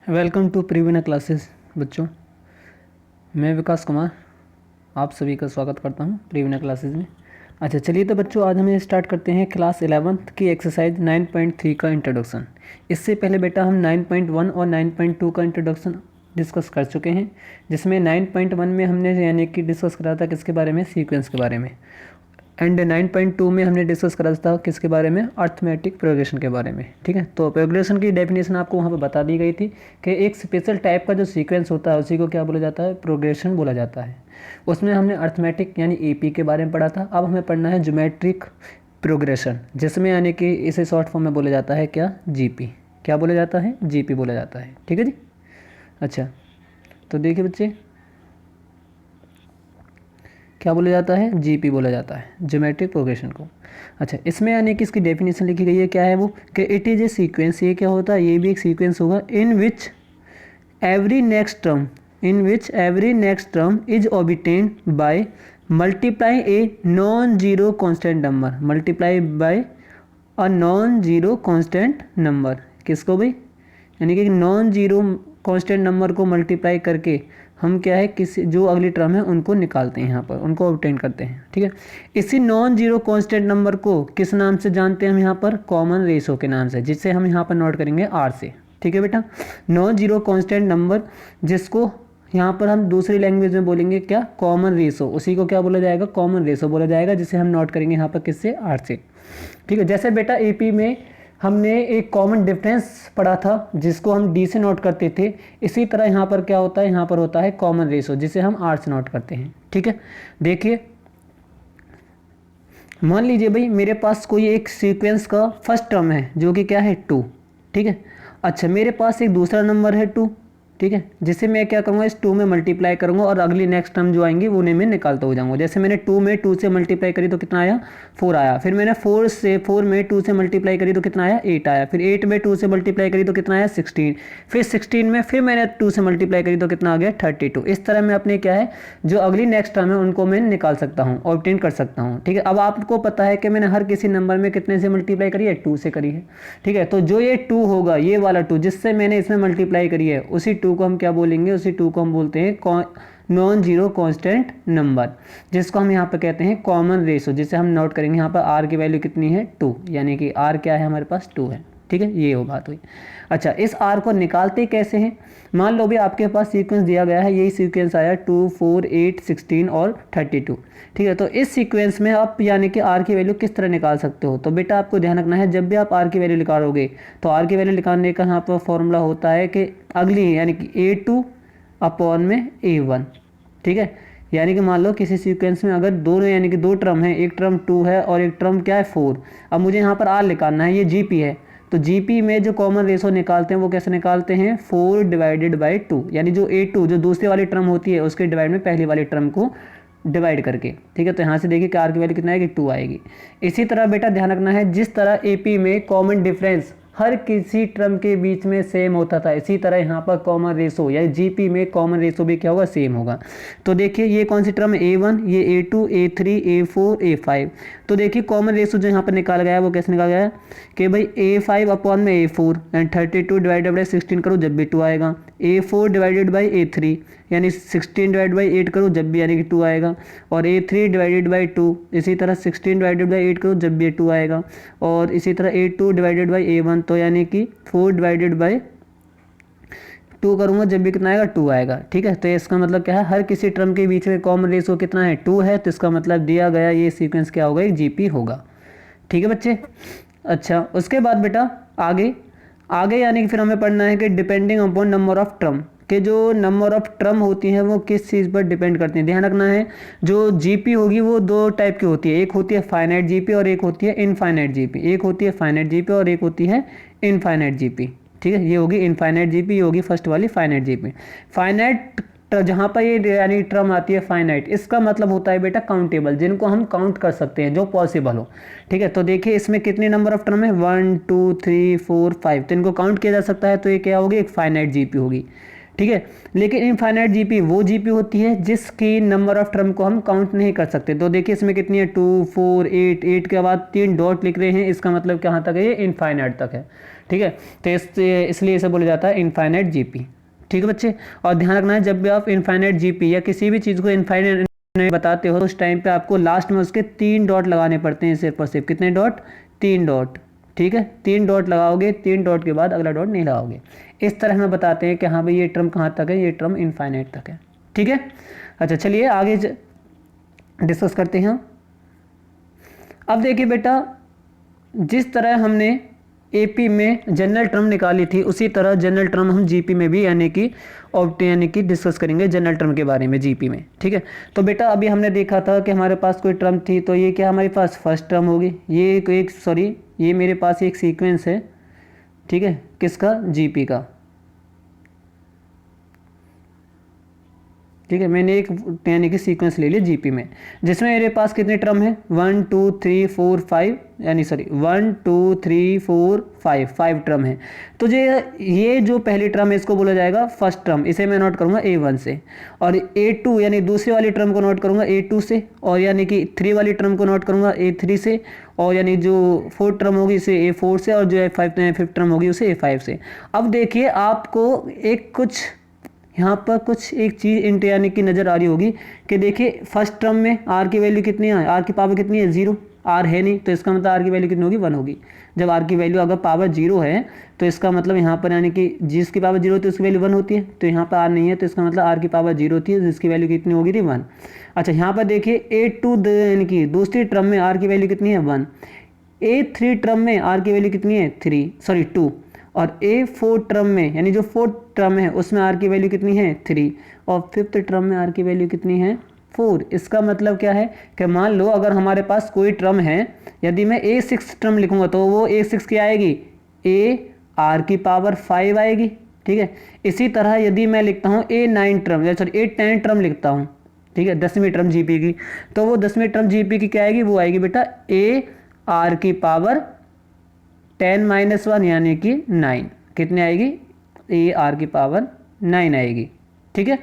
Welcome to प्रीविना classes बच्चों। मैं विकास कुमार आप सभी का स्वागत करता हूं प्रीविना क्लासेस में। अच्छा चलिए तो बच्चों आज हम स्टार्ट करते हैं क्लास 11th की एक्सरसाइज 9.3 का इंट्रोडक्शन। इससे पहले बेटा हम 9.1 और 9.2 का इंट्रोडक्शन डिस्कस कर चुके हैं, जिसमें 9.1 में हमने यानी कि डिस्कस करा था किसके बारे में, सीक्वेंस के बारे में, एंड 9.2 में हमने डिस्कस करा था किसके बारे में, अर्थमेटिक प्रोग्रेशन के बारे में। ठीक है, तो प्रोग्रेशन की डेफिनेशन आपको वहाँ पर बता दी गई थी कि एक स्पेशल टाइप का जो सीक्वेंस होता है उसी को क्या बोला जाता है, प्रोग्रेशन बोला जाता है। उसमें हमने अर्थमेटिक यानी एपी के बारे में पढ़ा था। अब हमें पढ़ना है ज्योमेट्रिक प्रोग्रेशन, जिसमें यानी कि इसे शॉर्ट फॉर्म में बोला जाता है क्या, जीपी। क्या बोला जाता है, जीपी बोला जाता है। ठीक है जी। अच्छा तो देखिए बच्चे, क्या बोला जाता है, जीपी बोला जाता है ज्योमेट्रिक प्रोग्रेशन को। अच्छा इसमें यानी कि इसकी डेफिनेशन लिखी गई है, क्या है वो, कि इट इज़ ए सीक्वेंस। ये क्या होता है, ये भी एक सीक्वेंस होगा in which every next term is obtained by multiply a non zero constant number, multiply by a non zero constant number. किसको भाई, यानी कि नॉन जीरो कॉन्स्टेंट नंबर को मल्टीप्लाई करके हम क्या है, किसी जो अगली टर्म है उनको निकालते हैं, यहाँ पर उनको ऑब्टेन करते हैं। ठीक है, इसी नॉन जीरो कॉन्स्टेंट नंबर को किस नाम से जानते हैं हम यहाँ पर, कॉमन रेशो के नाम से, जिससे हम यहाँ पर नोट करेंगे आर से। ठीक है बेटा, नॉन जीरो कॉन्स्टेंट नंबर जिसको यहाँ पर हम दूसरी लैंग्वेज में बोलेंगे क्या, कॉमन रेशो, उसी को क्या बोला जाएगा, कॉमन रेशो बोला जाएगा, जिसे हम नोट करेंगे यहाँ पर किससे, आर से। ठीक है, जैसे बेटा एपी में हमने एक कॉमन डिफरेंस पढ़ा था जिसको हम डी से नोट करते थे, इसी तरह यहाँ पर क्या होता है, यहाँ पर होता है कॉमन रेशो जिसे हम आर से नोट करते हैं। ठीक है, देखिए मान लीजिए भाई मेरे पास कोई एक सीक्वेंस का फर्स्ट टर्म है जो कि क्या है 2। ठीक है, अच्छा मेरे पास एक दूसरा नंबर है 2। ठीक है, जिसे मैं क्या करूँगा, इस 2 में मल्टीप्लाई करूँगा और अगली नेक्स्ट टर्म जो आएंगी उन्हें मैं निकालता हो जाऊँगा। जैसे मैंने 2 में 2 से मल्टीप्लाई करी तो कितना आया, 4 आया। फिर मैंने 4 में 2 से मल्टीप्लाई करी तो कितना आया, 8 आया। फिर 8 में 2 से मल्टीप्लाई करी तो कितना आया, 16। फिर 16 में फिर मैंने 2 से मल्टीप्लाई करी तो कितना आ गया, 32। इस तरह मैं अपने क्या है, जो अगली नेक्स्ट टर्म है उनको मैं निकाल सकता हूँ, ऑब्टेन कर सकता हूँ। ठीक है, अब आपको पता है कि मैंने हर किसी नंबर में कितने से मल्टीप्लाई करी है, 2 से करी है। ठीक है, तो जो ये 2 होगा, ये वाला 2 जिससे मैंने इसमें मल्टीप्लाई करी है, उसी 2 को हम क्या बोलेंगे, उसी 2 को हम बोलते हैं नॉन जीरो कांस्टेंट नंबर, जिसको हम यहाँ पर कहते हैं कॉमन रेशो, जिसे हम नोट करेंगे यहाँ पर आर की वैल्यू कितनी है, 2, यानी कि आर क्या है हमारे पास, 2 है। ठीक है, ये वो बात हुई। अच्छा इस आर को निकालते कैसे हैं, मान लो भी आपके पास सीक्वेंस दिया गया है, यही सीक्वेंस आया 2, 4, 8, 16 और 32। ठीक है, तो इस सीक्वेंस में आप यानी कि आर की वैल्यू किस तरह निकाल सकते हो, तो बेटा आपको ध्यान रखना है, जब भी आप आर की वैल्यू निकालोगे तो आर की वैल्यू निकालने का यहाँ पर फॉर्मूला होता है कि अगली यानी कि A2 अपॉन में A1। ठीक है, यानी कि मान लो किसी सीक्वेंस में अगर दोनों यानी कि दो टर्म है, एक टर्म 2 है और एक टर्म क्या है 4। अब मुझे यहाँ पर आर निकालना है, ये जीपी है, तो जीपी में जो कॉमन रेशो निकालते हैं वो कैसे निकालते हैं, 4 डिवाइडेड बाई 2, यानी जो A2 जो दूसरी वाली टर्म होती है उसके डिवाइड में पहली वाली टर्म को डिवाइड करके। ठीक है, तो यहाँ से देखिए कि आर की वैल्यू कितना आएगी, 2 आएगी। इसी तरह बेटा ध्यान रखना है, जिस तरह एपी में कॉमन डिफरेंस हर किसी टर्म के बीच में सेम होता था, इसी तरह यहाँ पर कॉमन रेशो या जीपी में कॉमन रेशो भी क्या होगा, सेम होगा। तो देखिए ये कौन सी टर्म है, A1, ये A2, A3, A4, A5। तो देखिए कॉमन रेशो जो यहाँ पर निकाला गया है वो कैसे निकाला गया है कि भाई A5 अपॉन में A4 एंड 32 डिवाइडेड बाई 16 करो जब भी 2 आएगा, A4 डिवाइडेड बाई A3 यानी 16 डिवाइड बाई 8 करो जब भी यानी कि 2 आएगा, और A3 डिवाइडेड बाई 2 इसी तरह 16 डिवाइडेड बाई 8 करो जब भी 2 आएगा, और इसी तरह A2 डिवाइडेड बाई A1 तो यानी कि 4 डिवाइडेड बाई 2 करूँगा जब भी कितना आएगा, 2 आएगा। ठीक है, तो इसका मतलब क्या है, हर किसी टर्म के बीच में कॉमन रेशो कितना है, 2 है, तो इसका मतलब दिया गया ये सीक्वेंस क्या होगा, एक जीपी होगा। ठीक है बच्चे। अच्छा उसके बाद बेटा आगे आगे यानी कि फिर हमें पढ़ना है कि depending upon number of term, कि जो नंबर ऑफ टर्म होती हैं वो किस चीज़ पर डिपेंड करती हैं। ध्यान रखना है, जो जीपी होगी वो दो टाइप की होती है, एक होती है फाइनाइट जीपी और एक होती है इनफाइनाइट जीपी। एक होती है फाइनाइट जीपी और एक होती है इनफाइनाइट जीपी। ठीक है, ये होगी इनफाइनाइट जीपी, ये होगी फर्स्ट वाली फाइनाइट जीपी। फाइनाइट जहाँ पर ये यानी टर्म आती है फाइनाइट, इसका मतलब होता है बेटा काउंटेबल, जिनको हम काउंट कर सकते हैं, जो पॉसिबल हो। ठीक है, तो देखिए इसमें कितने नंबर ऑफ टर्म है, 1 2 3 4 5, तो इनको काउंट किया जा सकता है, तो ये क्या होगी, एक फाइनाइट जीपी होगी। ठीक है। लेकिन इनफाइनाइट जीपी वो जीपी होती है जिसकी नंबर ऑफ टर्म को हम काउंट नहीं कर सकते। तो देखिए इसमें कितनी है 2 4 8, 8 के बाद 3 डॉट लिख रहे हैं, इसका मतलब कहाँ तक है, ये इनफाइनाइट तक है। ठीक है, तो इसलिए इसे बोला जाता है इनफाइनाइट जीपी। ठीक है बच्चे, और ध्यान रखना है जब भी आप इनफाइनाइट जीपी या किसी भी चीज़ को इनफाइनाइट बताते हो तो उस टाइम पे आपको लास्ट में उसके 3 डॉट लगाने पड़ते हैं सिर्फ और सिर्फ। कितने डॉट, 3 डॉट। ठीक है, 3 डॉट लगाओगे, 3 डॉट के बाद अगला डॉट नहीं लगाओगे। इस तरह हमें बताते हैं कि हाँ भाई ये टर्म कहाँ तक है, ये टर्म इनफाइनाइट तक है। ठीक है, अच्छा चलिए आगे डिस्कस करते हैं। अब देखिए बेटा, जिस तरह हमने एपी में जनरल टर्म निकाली थी उसी तरह जनरल टर्म हम जीपी में भी यानी कि डिस्कस करेंगे जनरल टर्म के बारे में जीपी में। ठीक है, तो बेटा अभी हमने देखा था कि हमारे पास कोई टर्म थी तो ये क्या हमारे पास फर्स्ट टर्म होगी। ये मेरे पास एक सीक्वेंस है, ठीक है, किसका, जीपी का। ठीक है, मैंने एक यानी कि सीक्वेंस ले लिया जीपी में जिसमें मेरे पास कितने टर्म है 1 2 3 4 5 यानी 1 2 3 4 5 5 टर्म है। तो ये जो पहली टर्म है इसको बोला जाएगा फर्स्ट टर्म, इसे मैं नोट करूंगा A1 से, और A2 यानी दूसरी वाली टर्म को नोट करूंगा A2 से, और यानी कि 3 वाली टर्म को नोट करूंगा A3 से, और यानी जो 4 टर्म होगी इसे A4 से, और जो फिफ्थ टर्म होगी उसे A5 से। अब देखिए आपको यहाँ पर कुछ एक चीज़ यानी कि नज़र आ रही होगी कि देखिए फर्स्ट टर्म में आर की वैल्यू कितनी है, आर की पावर कितनी है 0, आर है नहीं, तो इसका मतलब आर की वैल्यू कितनी होगी 1 होगी। जब आर की वैल्यू अगर पावर 0 है तो इसका मतलब यहाँ पर यानी कि जिसकी पावर 0 होती है उसकी वैल्यू 1 होती है, तो यहाँ पर आर नहीं है तो इसका मतलब आर की पावर 0 होती है, जिसकी वैल्यू कितनी होगी थी 1। अच्छा यहाँ पर देखिए A2 यानी कि दूसरी टर्म में आर की वैल्यू कितनी है 1, A3 टर्म में आर की वैल्यू कितनी है 2, और A4 टर्म में यानी जो 4th टर्म है उसमें आर की वैल्यू कितनी है 3, और 5th टर्म में आर की वैल्यू कितनी है 4। इसका मतलब क्या है कि मान लो अगर हमारे पास कोई टर्म है, यदि मैं A6 टर्म लिखूंगा तो वो A6 की आएगी A आर की पावर 5 आएगी। ठीक है, इसी तरह यदि मैं लिखता हूँ A9 टर्म या A10 टर्म लिखता हूँ, ठीक है, 10वीं टर्म जीपी की, तो वो 10वीं टर्म जीपी की क्या आएगी, वो आएगी बेटा A आर की पावर 10 - 1 यानी कि 9। कितने आएगी, ए आर की पावर 9 आएगी। ठीक है,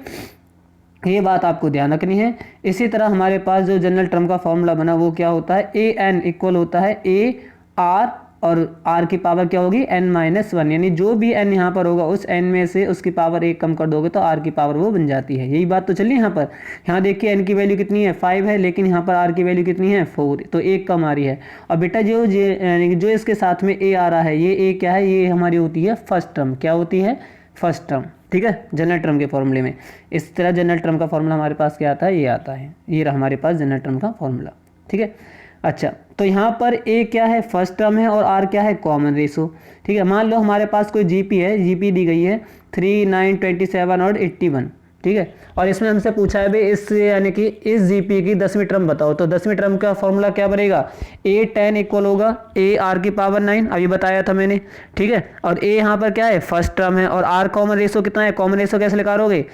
ये बात आपको ध्यान रखनी है। इसी तरह हमारे पास जो जनरल टर्म का फॉर्मूला बना वो क्या होता है, ए एन इक्वल होता है ए आर, और आर की पावर क्या होगी n-1, यानी जो भी n यहाँ पर होगा उस n में से उसकी पावर 1 कम कर दोगे तो r की पावर वो बन जाती है। यही बात तो चलिए यहाँ पर, यहाँ देखिए n की वैल्यू कितनी है 5 है, लेकिन यहाँ पर r की वैल्यू कितनी है 4, तो 1 कम आ रही है। और बेटा जो इसके साथ में a आ रहा है, ये a क्या है, ये हमारी होती है फर्स्ट टर्म। क्या होती है, फर्स्ट टर्म। ठीक है, जनरल टर्म के फॉर्मूले में इस तरह जनरल टर्म का फॉर्मूला हमारे पास क्या आता है, ये आता है, ये रहा हमारे पास जनरल टर्म का फॉर्मूला। ठीक है, अच्छा तो यहाँ पर ए क्या है, फर्स्ट टर्म है, और आर क्या है, कॉमन रेशो। ठीक है, मान लो हमारे पास कोई जीपी है, जीपी दी गई है 3 9 27 और 81। ठीक है, और इसमें हमसे पूछा है भाई इस यानी कि इस जीपी की 10वीं टर्म बताओ, तो 10वीं टर्म का फॉर्मूला क्या बनेगा, A10 इक्वल होगा ए आर की पावर 9, अभी बताया था मैंने। ठीक है, और ए यहाँ पर क्या है, फर्स्ट टर्म है, और आर कॉमन रेशो कितना है, कॉमन रेशो कैसे निकालोगे,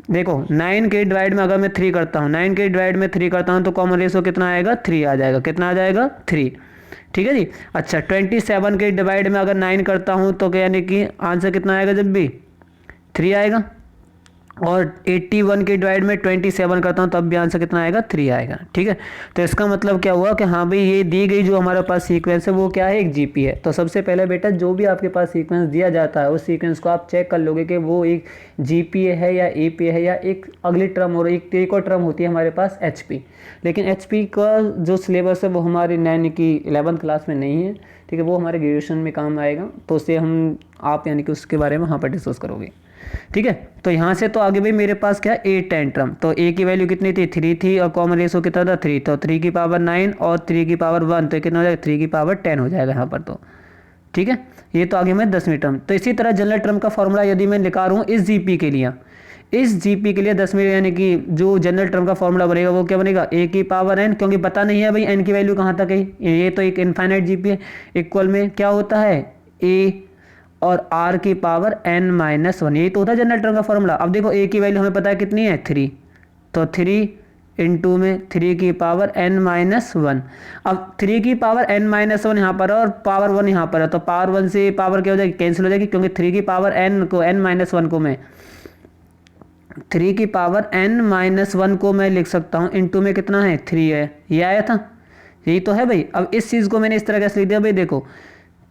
देखो 9 के डिवाइड में अगर मैं 3 करता हूँ, 9 के डिवाइड में 3 करता हूँ तो कॉमन रेशो कितना आएगा, 3 आ जाएगा। कितना आ जाएगा, 3। ठीक है जी। अच्छा 27 के डिवाइड में अगर 9 करता हूँ तो क्या यानी कि आंसर कितना आएगा, जब भी 3 आएगा, और 81 के डिवाइड में 27 करता हूँ तब भी आंसर कितना आएगा, 3 आएगा। ठीक है, तो इसका मतलब क्या हुआ कि हाँ भाई ये दी गई जो हमारे पास सीक्वेंस है वो क्या है, एक जीपी है। तो सबसे पहले बेटा जो भी आपके पास सीक्वेंस दिया जाता है उस सीक्वेंस को आप चेक कर लोगे कि वो एक जीपी है या एपी है, या एक अगली टर्म और एक और टर्म होती है हमारे पास एचपी। लेकिन एचपी का जो सिलेबस है वो हमारे यानी कि 11th क्लास में नहीं है। ठीक है, वो हमारे ग्रेजुएशन में काम आएगा, तो उससे आप यानी कि उसके बारे में वहाँ पर डिस्कस करोगे। ठीक है, तो यहाँ से तो आगे भाई मेरे पास क्या A10 टर्म, तो A की वैल्यू कितनी थी 3 थी, और कॉमन रेशो कितना था 3, तो 3 की पावर 9 और 3 की पावर 1, तो कितना हो जाएगा 3 की पावर 10 हो जाएगा यहाँ पर। तो ठीक है, ये तो आगे मैं 10वीं टर्म। तो इसी तरह जनरल टर्म का फॉर्मूला यदि मैं निकाल रहा हूँ इस जीपी के लिए, 10वीं यानी कि जो जनरल टर्म का फॉर्मूला बनेगा वो क्या बनेगा, a की पावर n, क्योंकि पता नहीं है भाई n की वैल्यू कहाँ तक है, ये तो एक इनफाइनाइट जीपी है, इक्वल में क्या होता है a और r की पावर n-1, यही तो होता है जनरल टर्म का फॉर्मूला। अब देखो a की वैल्यू हमें पता है कितनी है 3, तो 3 इंटू में 3 की पावर n-1। अब 3 की पावर n-1 यहाँ पर है और पावर 1 यहाँ पर है, तो पावर 1 से पावर क्या हो जाएगी, कैंसिल हो जाएगी, क्योंकि 3 की पावर n को n-1 को मैं 3 की पावर n-1 को मैं लिख सकता हूँ, इनटू में कितना है 3 है, ये आया था, यही तो है भाई। अब इस चीज़ को मैंने इस तरह कैसे लिख दिया भाई, देखो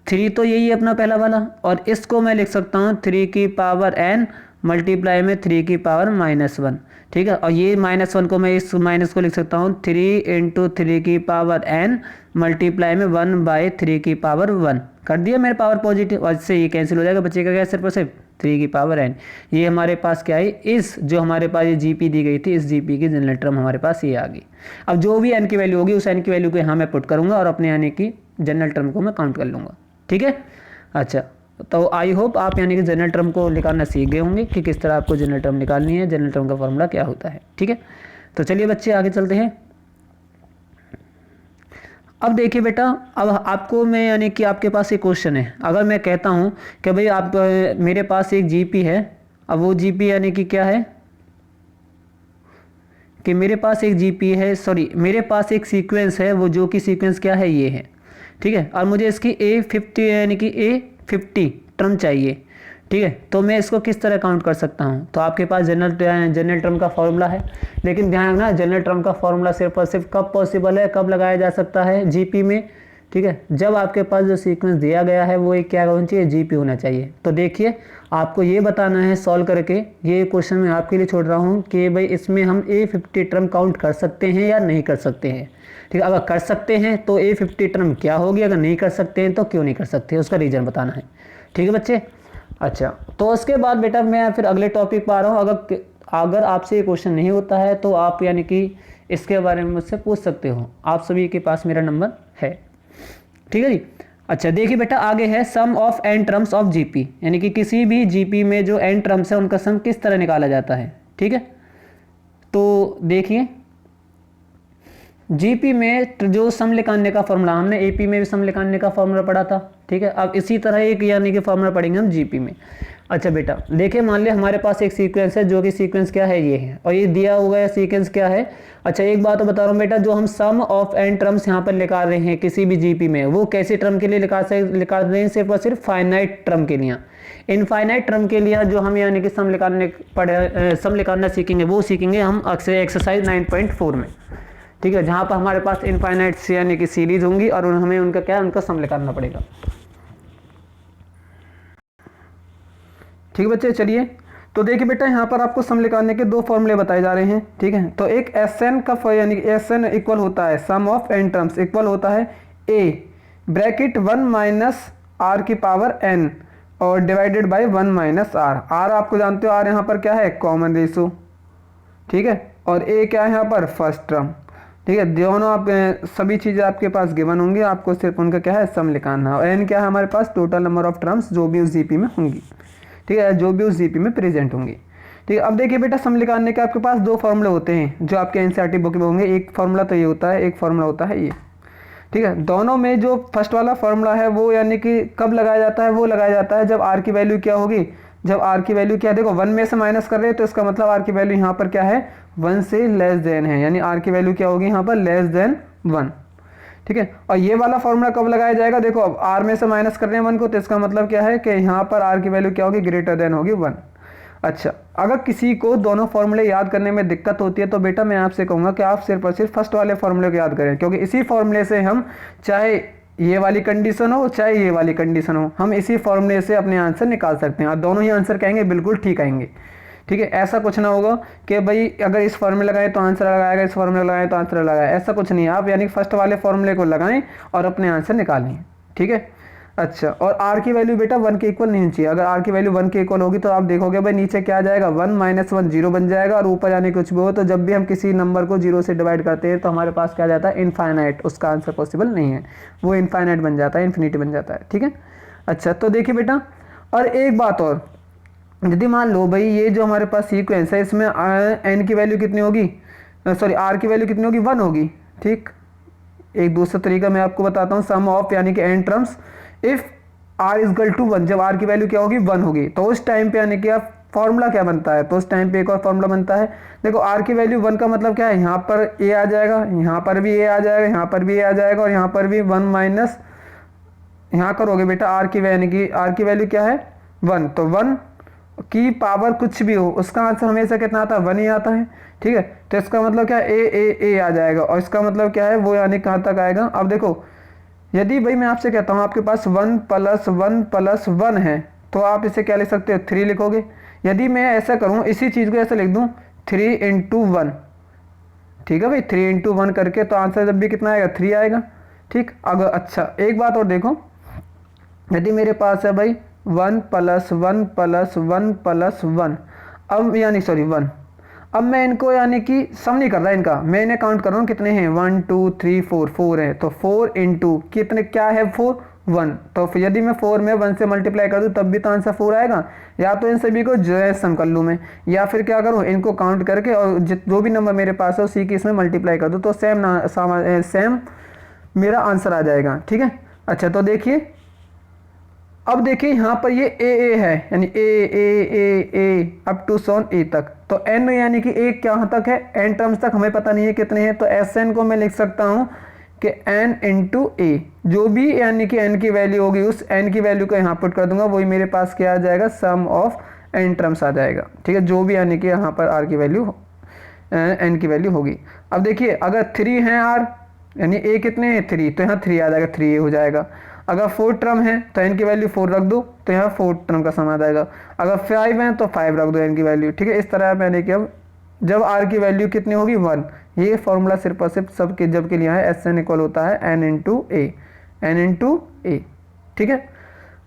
3 तो यही है अपना पहला वाला, और इसको मैं लिख सकता हूँ 3 की पावर n मल्टीप्लाई में 3 की पावर -1, ठीक है। और ये -1 को मैं इस माइनस को लिख सकता हूँ 3 इंटू 3 की पावर n मल्टीप्लाई में 1/3 की पावर 1, कर दिया मेरे पावर पॉजिटिव, और इससे ये कैंसिल हो जाएगा, बचेगा क्या सिर्फ और सिर्फ 3 की पावर n। ये हमारे पास क्या है, इस जो हमारे पास ये जीपी दी गई थी, इस जीपी की जनरल टर्म हमारे पास ये आ गई। अब जो भी n की वैल्यू होगी उस n की वैल्यू को यहाँ मैं पुट करूँगा और अपने यानी कि जनरल टर्म को मैं काउंट कर लूँगा, ठीक है। अच्छा, तो आई होप आप यानी कि जनरल टर्म को निकालना सीख गए होंगे कि किस तरह आपको जनरल टर्म निकालनी है, जनरल टर्म का फॉर्मूला क्या होता है, ठीक है। तो चलिए बच्चे आगे चलते हैं। अब देखिए बेटा, अब आपको मैं यानी कि आपके पास एक क्वेश्चन है, अगर मैं कहता हूँ कि भाई आप मेरे पास एक जीपी है, अब वो जीपी यानी कि क्या है कि मेरे पास एक जीपी है, सॉरी मेरे पास एक सीक्वेंस है, वो जो कि सीक्वेंस क्या है ये है, ठीक है। और मुझे इसकी A50 यानी कि A50 टर्म चाहिए, ठीक है। तो मैं इसको किस तरह काउंट कर सकता हूँ, तो आपके पास जनरल टर्म का फॉर्मूला है, लेकिन ध्यान रखना जनरल टर्म का फॉर्मूला सिर्फ और सिर्फ कब पॉसिबल है, कब लगाया जा सकता है, जीपी में, ठीक है। जब आपके पास जो सीक्वेंस दिया गया है वो एक क्या होना चाहिए, जीपी होना चाहिए। तो देखिए आपको ये बताना है सॉल्व करके, ये क्वेश्चन मैं आपके लिए छोड़ रहा हूँ कि भाई इसमें हम A50 टर्म काउंट कर सकते हैं या नहीं कर सकते हैं, ठीक है। अगर कर सकते हैं तो A50 टर्म क्या होगी, अगर नहीं कर सकते हैं तो क्यों नहीं कर सकते, उसका रीज़न बताना है, ठीक है बच्चे। अच्छा, तो उसके बाद बेटा मैं फिर अगले टॉपिक पर आ रहा हूँ। अगर आपसे ये क्वेश्चन नहीं होता है तो आप यानी कि इसके बारे में मुझसे पूछ सकते हो, आप सभी के पास मेरा नंबर है, ठीक है जी। अच्छा देखिए बेटा, आगे है sum of n terms of GP, यानी कि किसी भी जीपी में जो n टर्म्स है उनका सम किस तरह निकाला जाता है, ठीक है। तो देखिए जीपी में जो सम निकालने का फॉर्मूला, हमने एपी में भी सम निकालने का फॉर्मूला पढ़ा था, ठीक है। अब इसी तरह एक यानी कि फॉर्मूला पढ़ेंगे हम जीपी में। अच्छा बेटा देखिए, मान लिया हमारे पास एक सीक्वेंस है, जो कि सीक्वेंस क्या है ये है, और ये दिया हुआ है सीक्वेंस क्या है। अच्छा एक बात तो बता रहा हूँ बेटा, जो हम सम ऑफ n टर्म्स यहाँ पर निकाल रहे हैं किसी भी जीपी में, वो कैसे टर्म के लिए निकाल रहे हैं, सिर्फ और सिर्फ फाइनाइट टर्म के लिए। इनफाइनाइट टर्म के लिए जो हम यानी कि सम निकालना सीखेंगे, वो सीखेंगे हम अक्सर एक्सरसाइज 9.4 में, ठीक है, जहाँ पर हमारे पास इनफाइनाइट यानी कि सीरीज होंगी और हमें उनका क्या है, उनका सम निकालना पड़ेगा, ठीक है बच्चे। चलिए तो देखिए बेटा, यहाँ पर आपको सम निकालने के दो फॉर्मूले बताए जा रहे हैं, ठीक है। तो एक Sn का यानी कि Sn इक्वल होता है sum of n terms, equal होता है a ब्रैकेट 1 माइनस आर की पावर n और divided by 1 minus r. R आपको जानते हो, आर यहाँ पर क्या है, कॉमन रेशो, ठीक है, और a क्या है यहाँ पर, फर्स्ट टर्म, ठीक है। दोनों आप सभी चीज़ें आपके पास गिवन होंगी, आपको सिर्फ उनका क्या है, सम निकालना। और n क्या है हमारे पास, टोटल नंबर ऑफ टर्म्स जो भी उस जीपी में होंगी, ठीक है, जो भी उस जीपी में प्रेजेंट होंगी, ठीक है। अब देखिए बेटा, सम निकालने के आपके पास दो फॉर्मूले होते हैं जो आपके एनसीईआरटी बुक में होंगे। एक फॉर्मूला तो ये होता है, एक फॉर्मूला होता है ये, ठीक है। दोनों में जो फर्स्ट वाला फॉर्मूला है वो यानी कि कब लगाया जाता है, वो लगाया जाता है जब आर की वैल्यू क्या होगी, जब आर की वैल्यू क्या है, देखो 1 में से माइनस कर रहे हैं तो इसका मतलब आर की वैल्यू यहाँ पर क्या है, 1 से लेस देन है, यानी आर की वैल्यू क्या होगी यहाँ पर, लेस देन 1, ठीक है। और ये वाला फॉर्मूला कब लगाया जाएगा, देखो अब आर में से माइनस कर रहे हैं 1 को, तो इसका मतलब क्या है कि यहाँ पर आर की वैल्यू क्या होगी, ग्रेटर देन होगी 1। अच्छा, अगर किसी को दोनों फॉर्मूले याद करने में दिक्कत होती है तो बेटा मैं आपसे कहूँगा कि आप सिर्फ और सिर्फ फर्स्ट वाले फॉर्मूले को याद करें, क्योंकि इसी फॉर्मूले से हम, चाहे ये वाली कंडीशन हो चाहे ये वाली कंडीशन हो, हम इसी फॉर्मूले से अपने आंसर निकाल सकते हैं और दोनों ही आंसर कहेंगे बिल्कुल ठीक आएंगे, ठीक है। ऐसा कुछ ना होगा कि भाई अगर इस फॉर्मूले लगाएं तो आंसर लगाएगा, इस फॉर्मूले लगाएं तो आंसर लगाएगा, ऐसा कुछ नहीं है। आप यानी फर्स्ट वाले फॉर्मूले को लगाएं और अपने आंसर निकालें, ठीक है। अच्छा, और आर की वैल्यू बेटा 1 के इक्वल नहीं होनी चाहिए। अगर आर की वैल्यू 1 के इक्वल होगी तो आप देखोगे भाई नीचे क्या आ जाएगा, 1 माइनस 1 जीरो बन जाएगा, और ऊपर यानी कुछ भी हो तो जब भी हम किसी नंबर को जीरो से डिवाइड करते हैं तो हमारे पास क्या जाता है, इनफाइनाइट, उसका आंसर पॉसिबल नहीं है, वो इनफाइनाइट बन जाता है, इन्फिनिटी बन जाता है, ठीक है। अच्छा तो देखिए बेटा, और एक बात और, यदि मान लो भाई ये जो हमारे पास सीक्वेंस है इसमें n की वैल्यू कितनी होगी, सॉरी r की वैल्यू कितनी होगी, 1 होगी, ठीक। एक दूसरा तरीका मैं आपको बताता हूँ, सम ऑफ यानी कि n terms if r is equal to 1, जब r की वैल्यू क्या होगी, 1 होगी, तो उस टाइम पे यानी कि आप फॉर्मूला क्या बनता है, तो उस टाइम पे एक और फॉर्मूला बनता है। देखो r की वैल्यू 1 का मतलब क्या है, यहाँ पर a आ जाएगा, यहाँ पर भी a आ जाएगा, यहाँ पर भी a आ जाएगा, और यहाँ पर भी 1 माइनस, यहाँ करोगे बेटा r की यानी कि r की वैल्यू क्या है 1, तो 1 की पावर कुछ भी हो उसका आंसर हमेशा कितना आता है, 1 ही आता है। ठीक है, तो इसका मतलब क्या है, ए आ जाएगा, और इसका मतलब क्या है, वो यानी कहाँ तक आएगा। अब देखो, यदि भाई मैं आपसे कहता हूँ आपके पास 1 + 1 + 1 है, तो आप इसे क्या लिख सकते हो, 3 लिखोगे। यदि मैं ऐसा करूँ, इसी चीज़ को ऐसा लिख दूँ 3 × 1, ठीक है भाई, 3 × 1 करके, तो आंसर जब भी कितना आएगा, 3 आएगा। ठीक, अगर अच्छा एक बात और देखो, यदि मेरे पास है भाई 1 + 1 + 1 + 1, अब यानी सॉरी 1, अब मैं इनको यानी कि सम नहीं कर रहा इनका, मैं इन्हें काउंट कर रहा हूँ कितने हैं, 1 2 3 4, 4 है, तो 4 × कितने क्या है, 4 1, तो फिर यदि मैं 4 में 1 से मल्टीप्लाई कर दूँ तब भी तो आंसर 4 आएगा। या तो इन सभी को जो है सम कर लूँ मैं, या फिर क्या करूँ, इनको काउंट करके और जो भी नंबर मेरे पास है उसी की इसमें मल्टीप्लाई कर दूँ, तो सेम मेरा आंसर आ जाएगा। ठीक है, अच्छा तो देखिए, अब देखिए यहाँ पर ये ए है, यानी ए अप टू सोन ए तक, तो एन यानी कि ए कहाँ तक है, एन टर्म्स तक हमें पता नहीं है कितने हैं, तो एस एन को मैं लिख सकता हूँ कि एन × ए, जो भी यानी कि एन की वैल्यू होगी उस एन की वैल्यू को यहाँ पुट कर दूंगा, वही मेरे पास क्या आ जाएगा, सम ऑफ एन टर्म्स आ जाएगा। ठीक है, जो भी यानी कि यहाँ पर आर की वैल्यू एन की वैल्यू होगी। अब देखिए अगर 3 है आर, यानी ए कितने हैं, 3, तो यहाँ 3 आ जाएगा, 3 हो जाएगा। अगर 4 टर्म है तो एन की वैल्यू 4 रख दो, तो यहाँ 4 टर्म का सम आ जाएगा। अगर 5 है तो 5 रख दो एन की वैल्यू। ठीक है, इस तरह मैंने कि अब जब आर की वैल्यू कितनी होगी, 1, ये फॉर्मूला सिर्फ और सिर्फ सबके जब के लिए है, एस एन इक्वल होता है एन × ए, एन × ए। ठीक है,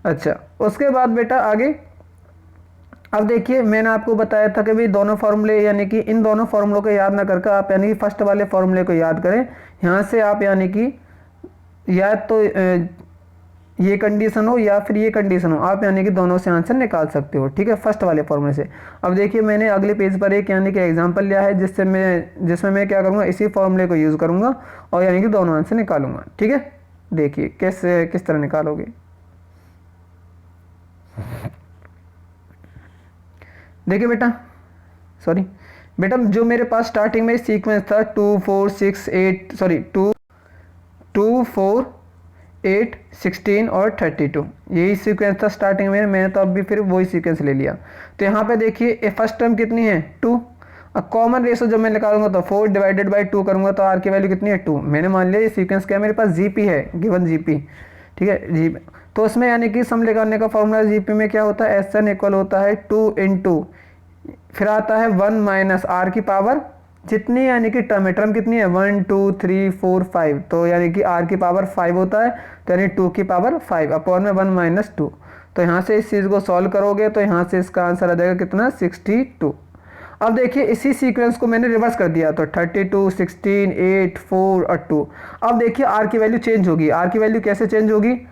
अच्छा उसके बाद बेटा आगे, अब देखिए मैंने आपको बताया था कि भाई दोनों फार्मूले, यानी कि इन दोनों फार्मूलों को याद ना करके आप यानी कि फर्स्ट वाले फार्मूले को याद करें। यहाँ से आप यानी कि या तो ये कंडीशन हो या फिर ये कंडीशन हो, आप यानी कि दोनों से आंसर निकाल सकते हो। ठीक है, फर्स्ट वाले फॉर्मूले से। अब देखिए मैंने अगले पेज पर एक यानी कि एग्जांपल लिया है, जिसमें मैं क्या करूँगा, इसी फॉर्मूले को यूज़ करूँगा और यानी कि दोनों आंसर निकालूंगा। ठीक है, देखिए किस तरह निकालोगे। देखिए बेटा जो मेरे पास स्टार्टिंग में सीक्वेंस था 2 4 6 8 सॉरी 2 4 8 16 और 32, यही सीक्वेंस था स्टार्टिंग में, मैंने तो अभी फिर वही सीक्वेंस ले लिया। तो यहाँ पे देखिए फर्स्ट टर्म कितनी है, 2। अब कॉमन रेशो जब मैं निकालूंगा तो 4 / 2 करूंगा, तो आर की वैल्यू कितनी है, 2। मैंने मान लिया ये सीक्वेंस क्या है, मेरे पास जीपी है, गिवन जीपी। ठीक है जी, तो उसमें यानी कि सम निकालने का फॉर्मूला जीपी में क्या होता है, एस एन इक्वल होता है 2 × फिर आता है 1 - आर की पावर जितनी, यानी कि टर्म कितनी है, 1 2 3 4 5, तो यानी कि आर की पावर 5 होता है, तो यानी 2 की पावर 5 अपॉन में 1 - 2। तो यहाँ से इस चीज़ को सॉल्व करोगे तो यहाँ से इसका आंसर आ जाएगा कितना, 62। अब देखिए इसी सीक्वेंस को मैंने रिवर्स कर दिया, तो 32 16 8 4 और 2। अब देखिए आर की वैल्यू चेंज होगी, आर की वैल्यू कैसे चेंज होगी,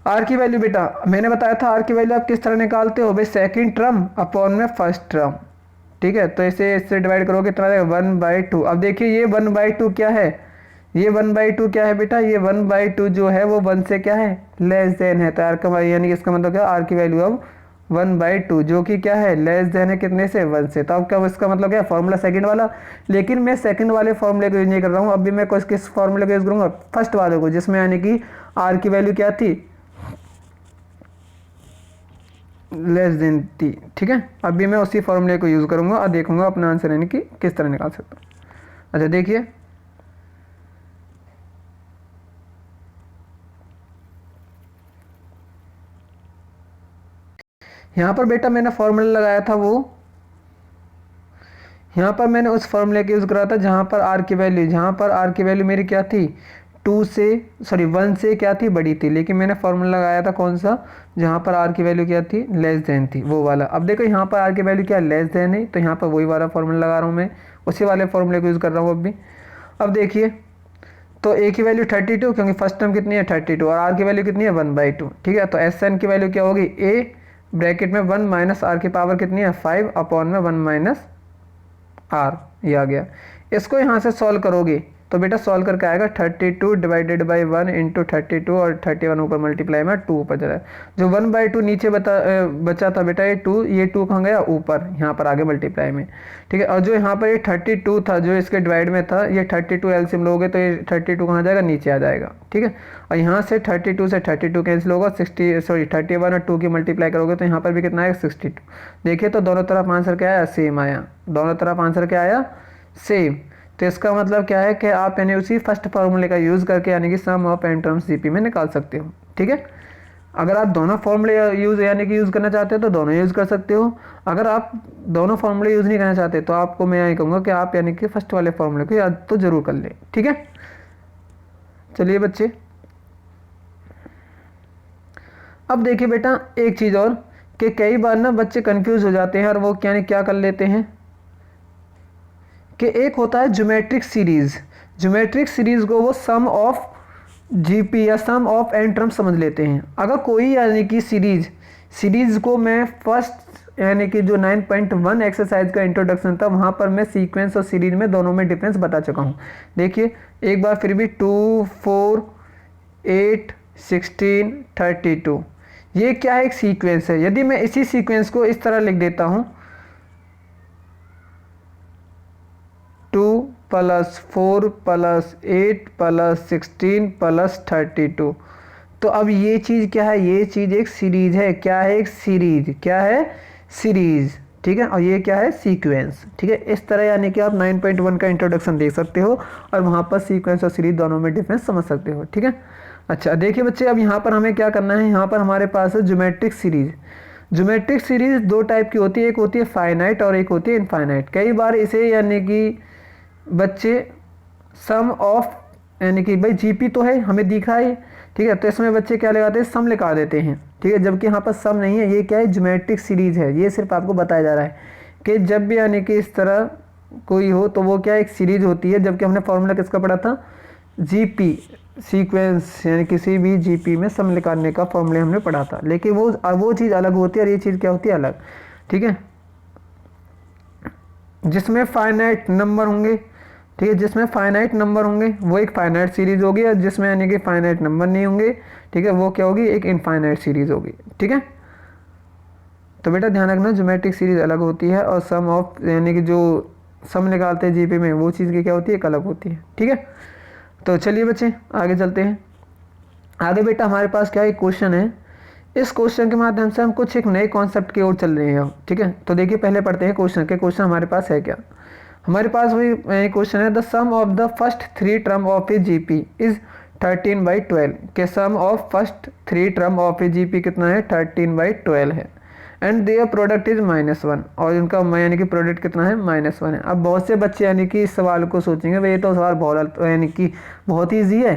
आर की वैल्यू बेटा मैंने बताया था, आर की वैल्यू आप किस तरह निकालते हो भाई, सेकंड टर्म अपॉन में फर्स्ट टर्म। ठीक है, तो इससे डिवाइड करोगे कितना आएगा, 1/2। अब देखिए ये 1/2 क्या है, ये 1/2 क्या है बेटा, ये 1/2 जो है वो 1 से क्या है, लेस देन है। तो आर का यानी कि इसका मतलब क्या, आर की वैल्यू अब 1/2 जो कि क्या है, लेस देन है कितने से, 1 से। तो अब क्या इसका मतलब क्या, फॉर्मूला सेकंड वाला। लेकिन मैं सेकंड वाले फॉर्मूले को यूज नहीं कर रहा हूँ, अभी मैं किस फॉर्मूले को यूज करूँगा, फर्स्ट वाले को, जिसमें यानी कि आर की वैल्यू क्या थी, लेस देन टी। ठीक है, अभी मैं उसी फॉर्मूले को यूज़ करूँगा और देखूंगा अपना आंसर यानी कि किस तरह निकाल सकता हूँ। अच्छा देखिए यहाँ पर बेटा मैंने फॉर्मूला लगाया था, वो यहाँ पर मैंने उस फॉर्मूले का यूज़ करा था जहाँ पर आर की वैल्यू मेरी क्या थी, 1 से क्या थी, बड़ी थी। लेकिन मैंने फॉर्मूला लगाया था कौन सा, जहाँ पर आर की वैल्यू क्या थी, लेस देन थी, वो वाला। अब देखो यहाँ पर आर की वैल्यू क्या, लेस देन है, तो यहाँ पर वही वाला फॉर्मूला लगा रहा हूँ मैं, उसी वाले फॉर्मूले को यूज़ कर रहा हूँ अभी। अब देखिए तो ए की वैल्यू 32, क्योंकि फर्स्ट टर्म कितनी है 32, और आर की वैल्यू कितनी है 1/2। ठीक है, तो एस एन की वैल्यू क्या होगी, ए ब्रैकेट में 1 - आर की पावर कितनी है, 5 अपॉन में 1 - आर, ये आ गया। इसको यहाँ से सॉल्व करोगे तो बेटा सॉल्व करके आएगा 32 डिवाइडेड बाई 1 इंटू 32 और 31 ऊपर मल्टीप्लाई में 2 ऊपर चला है। जो 1/2 नीचे बचा था बेटा ये 2 कहाँ गया ऊपर, यहाँ पर आगे मल्टीप्लाई में, ठीक है। और जो यहाँ पर ये 32 था जो इसके डिवाइड में था, ये 32 एलसीएम लोगे तो ये 32 कहाँ जाएगा, नीचे आ जाएगा, ठीक है। और यहाँ से 32 से 32 कैंसिल होगा, 31 और 2 की मल्टीप्लाई करोगे तो यहाँ पर भी कितना आएगा 62। देखिए तो दोनों तरफ आंसर क्या आया, सेम आया, दोनों तरफ आंसर क्या आया, सेम। तो इसका मतलब क्या है कि आप यानी उसी फर्स्ट फार्मूले का यूज़ करके यानी कि सम ऑफ एन टर्म्स जीपी में निकाल सकते हो, ठीक है। अगर आप दोनों फॉर्मूले यूज़ यानी कि यूज़ करना चाहते हो तो दोनों यूज़ कर सकते हो। अगर आप दोनों फॉर्मूले यूज़ नहीं करना चाहते तो आपको मैं यही कहूँगा कि आप यानी कि फर्स्ट वाले फॉर्मूले को याद तो ज़रूर कर लें, ठीक है। चलिए बच्चे, अब देखिए बेटा एक चीज़ और कि कई बार ना बच्चे कंफ्यूज हो जाते हैं और वो क्या कर लेते हैं कि एक होता है ज्योमेट्रिक सीरीज़, ज्योमेट्रिक सीरीज़ को वो सम ऑफ जीपी या सम ऑफ एन टर्म समझ लेते हैं। अगर कोई यानी कि सीरीज़ को मैं फर्स्ट यानी कि जो 9.1 एक्सरसाइज का इंट्रोडक्शन था वहाँ पर मैं सीक्वेंस और सीरीज में दोनों में डिफरेंस बता चुका हूँ। देखिए एक बार फिर भी 2, 4, 8, 16, 32 ये क्या है, एक सीक्वेंस है। यदि मैं इसी सीक्वेंस को इस तरह लिख देता हूँ 2 + 4 + 8 + 16 + 32, तो अब ये चीज़ क्या है, ये चीज़ एक सीरीज है। क्या है, एक सीरीज, क्या है, सीरीज, ठीक है। और ये क्या है, सीक्वेंस, ठीक है। इस तरह यानी कि आप 9.1 का इंट्रोडक्शन देख सकते हो और वहाँ पर सीक्वेंस और सीरीज दोनों में डिफरेंस समझ सकते हो, ठीक है। अच्छा देखिए बच्चे, अब यहाँ पर हमें क्या करना है, यहाँ पर हमारे पास है ज्योमेट्रिक सीरीज। ज्योमेट्रिक सीरीज दो टाइप की होती है, एक होती है फाइनाइट और एक होती है इनफाइनाइट। कई बार इसे यानी कि बच्चे सम ऑफ यानी कि भाई जीपी तो है हमें दिखा है, ठीक है, तो इसमें बच्चे क्या लगाते हैं, सम लिखा देते हैं, ठीक है, जबकि यहाँ पर सम नहीं है। ये क्या है, ज्योमेट्रिक सीरीज है। ये सिर्फ आपको बताया जा रहा है कि जब भी यानी कि इस तरह कोई हो तो वो क्या एक सीरीज होती है। जबकि हमने फॉर्मूला किसका पढ़ा था, जीपी, सीक्वेंस यानी किसी भी जीपी में सम निकालने का फॉर्मूला हमने पढ़ा था। लेकिन वो चीज़ अलग होती है और ये चीज़ क्या होती है, अलग, ठीक है। जिसमें फाइनाइट नंबर होंगे, ठीक है, जिसमें फाइनाइट नंबर होंगे वो एक फाइनाइट सीरीज होगी, और जिसमें यानी कि फाइनाइट नंबर नहीं होंगे, ठीक है, वो क्या होगी, एक इनफाइनाइट सीरीज होगी, ठीक है। तो बेटा ध्यान रखना, ज्योमेट्रिक सीरीज अलग होती है और सम ऑफ यानी कि जो सम निकालते हैं जीपी में वो चीज़ की क्या होती है, एक अलग होती है, ठीक है। तो चलिए बच्चे आगे चलते हैं। आगे बेटा हमारे पास क्या एक क्वेश्चन है। इस क्वेश्चन के माध्यम से हम कुछ एक नए कॉन्सेप्ट की ओर चल रहे हैं, ठीक है। तो देखिए पहले पढ़ते हैं क्वेश्चन के, क्वेश्चन हमारे पास है क्या। हमारे पास वही क्वेश्चन है, the sum of the first 3 term of a GP is 13/12 के sum of first 3 term of a GP कितना है, 13/12 है, एंड देयर प्रोडक्ट इज -1, और इनका यानी कि प्रोडक्ट कितना है, -1 है। अब बहुत से बच्चे यानी कि इस सवाल को सोचेंगे भाई ये तो सवाल बहुत यानी कि बहुत ईजी है,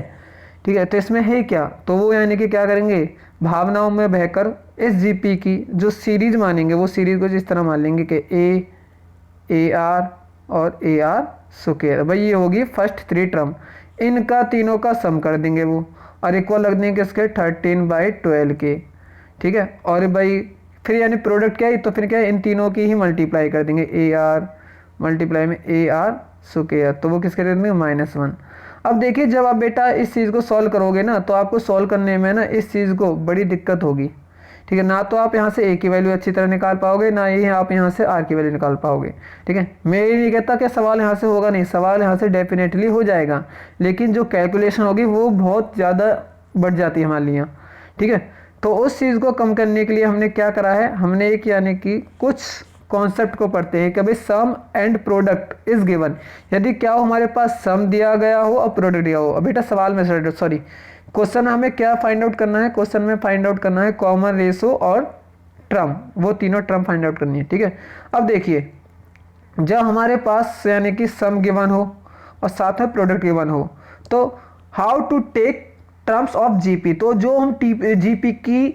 ठीक है, तो इसमें है क्या, तो वो यानी कि क्या करेंगे, भावनाओं में बहकर इस जीपी की जो सीरीज मानेंगे वो सीरीज को इस तरह मान लेंगे कि ए आर और ए आर स्क्वायर, भाई ये होगी फर्स्ट 3 टर्म, इनका तीनों का सम कर देंगे वो, और इक्वल रख देंगे किसके, 13/12 के, ठीक है। और भाई फिर यानी प्रोडक्ट क्या है, तो फिर क्या है, इन तीनों की ही मल्टीप्लाई कर देंगे, ए आर मल्टीप्लाई में ए आर स्क्वायर, तो वो किसके दे देंगे, -1। अब देखिए जब आप बेटा इस चीज़ को सॉल्व करोगे ना तो आपको सॉल्व करने में ना इस चीज़ को बड़ी दिक्कत होगी, ठीक है। ना तो आप यहाँ से ए की वैल्यू अच्छी तरह निकाल पाओगे, ना ही आप यहाँ से आर की वैल्यू निकाल पाओगे, ठीक है। मैं ये नहीं कहता कि सवाल यहाँ से होगा नहीं, सवाल यहाँ से डेफिनेटली हो जाएगा, लेकिन जो कैलकुलेशन होगी वो बहुत ज़्यादा बढ़ जाती है हमारे लिए, ठीक है। तो उस चीज़ को कम करने के लिए हमने क्या करा है, हमने एक यानी कि कुछ कॉन्सेप्ट को पढ़ते हैं कि भाई सम एंड प्रोडक्ट इज गिवन। यदि क्या हो, हमारे पास सम दिया गया हो और प्रोडक्ट दिया हो। अब बेटा सवाल में सॉरी क्वेश्चन हमें क्या फाइंड आउट करना है, क्वेश्चन में फाइंड आउट करना है कॉमन रेशो और टर्म, वो तीनों टर्म फाइंड आउट करनी है, ठीक है। अब देखिए जब हमारे पास यानी कि सम गिवन हो और साथ में प्रोडक्ट गिवन हो तो how to take terms of GP, तो जो हम जीपी की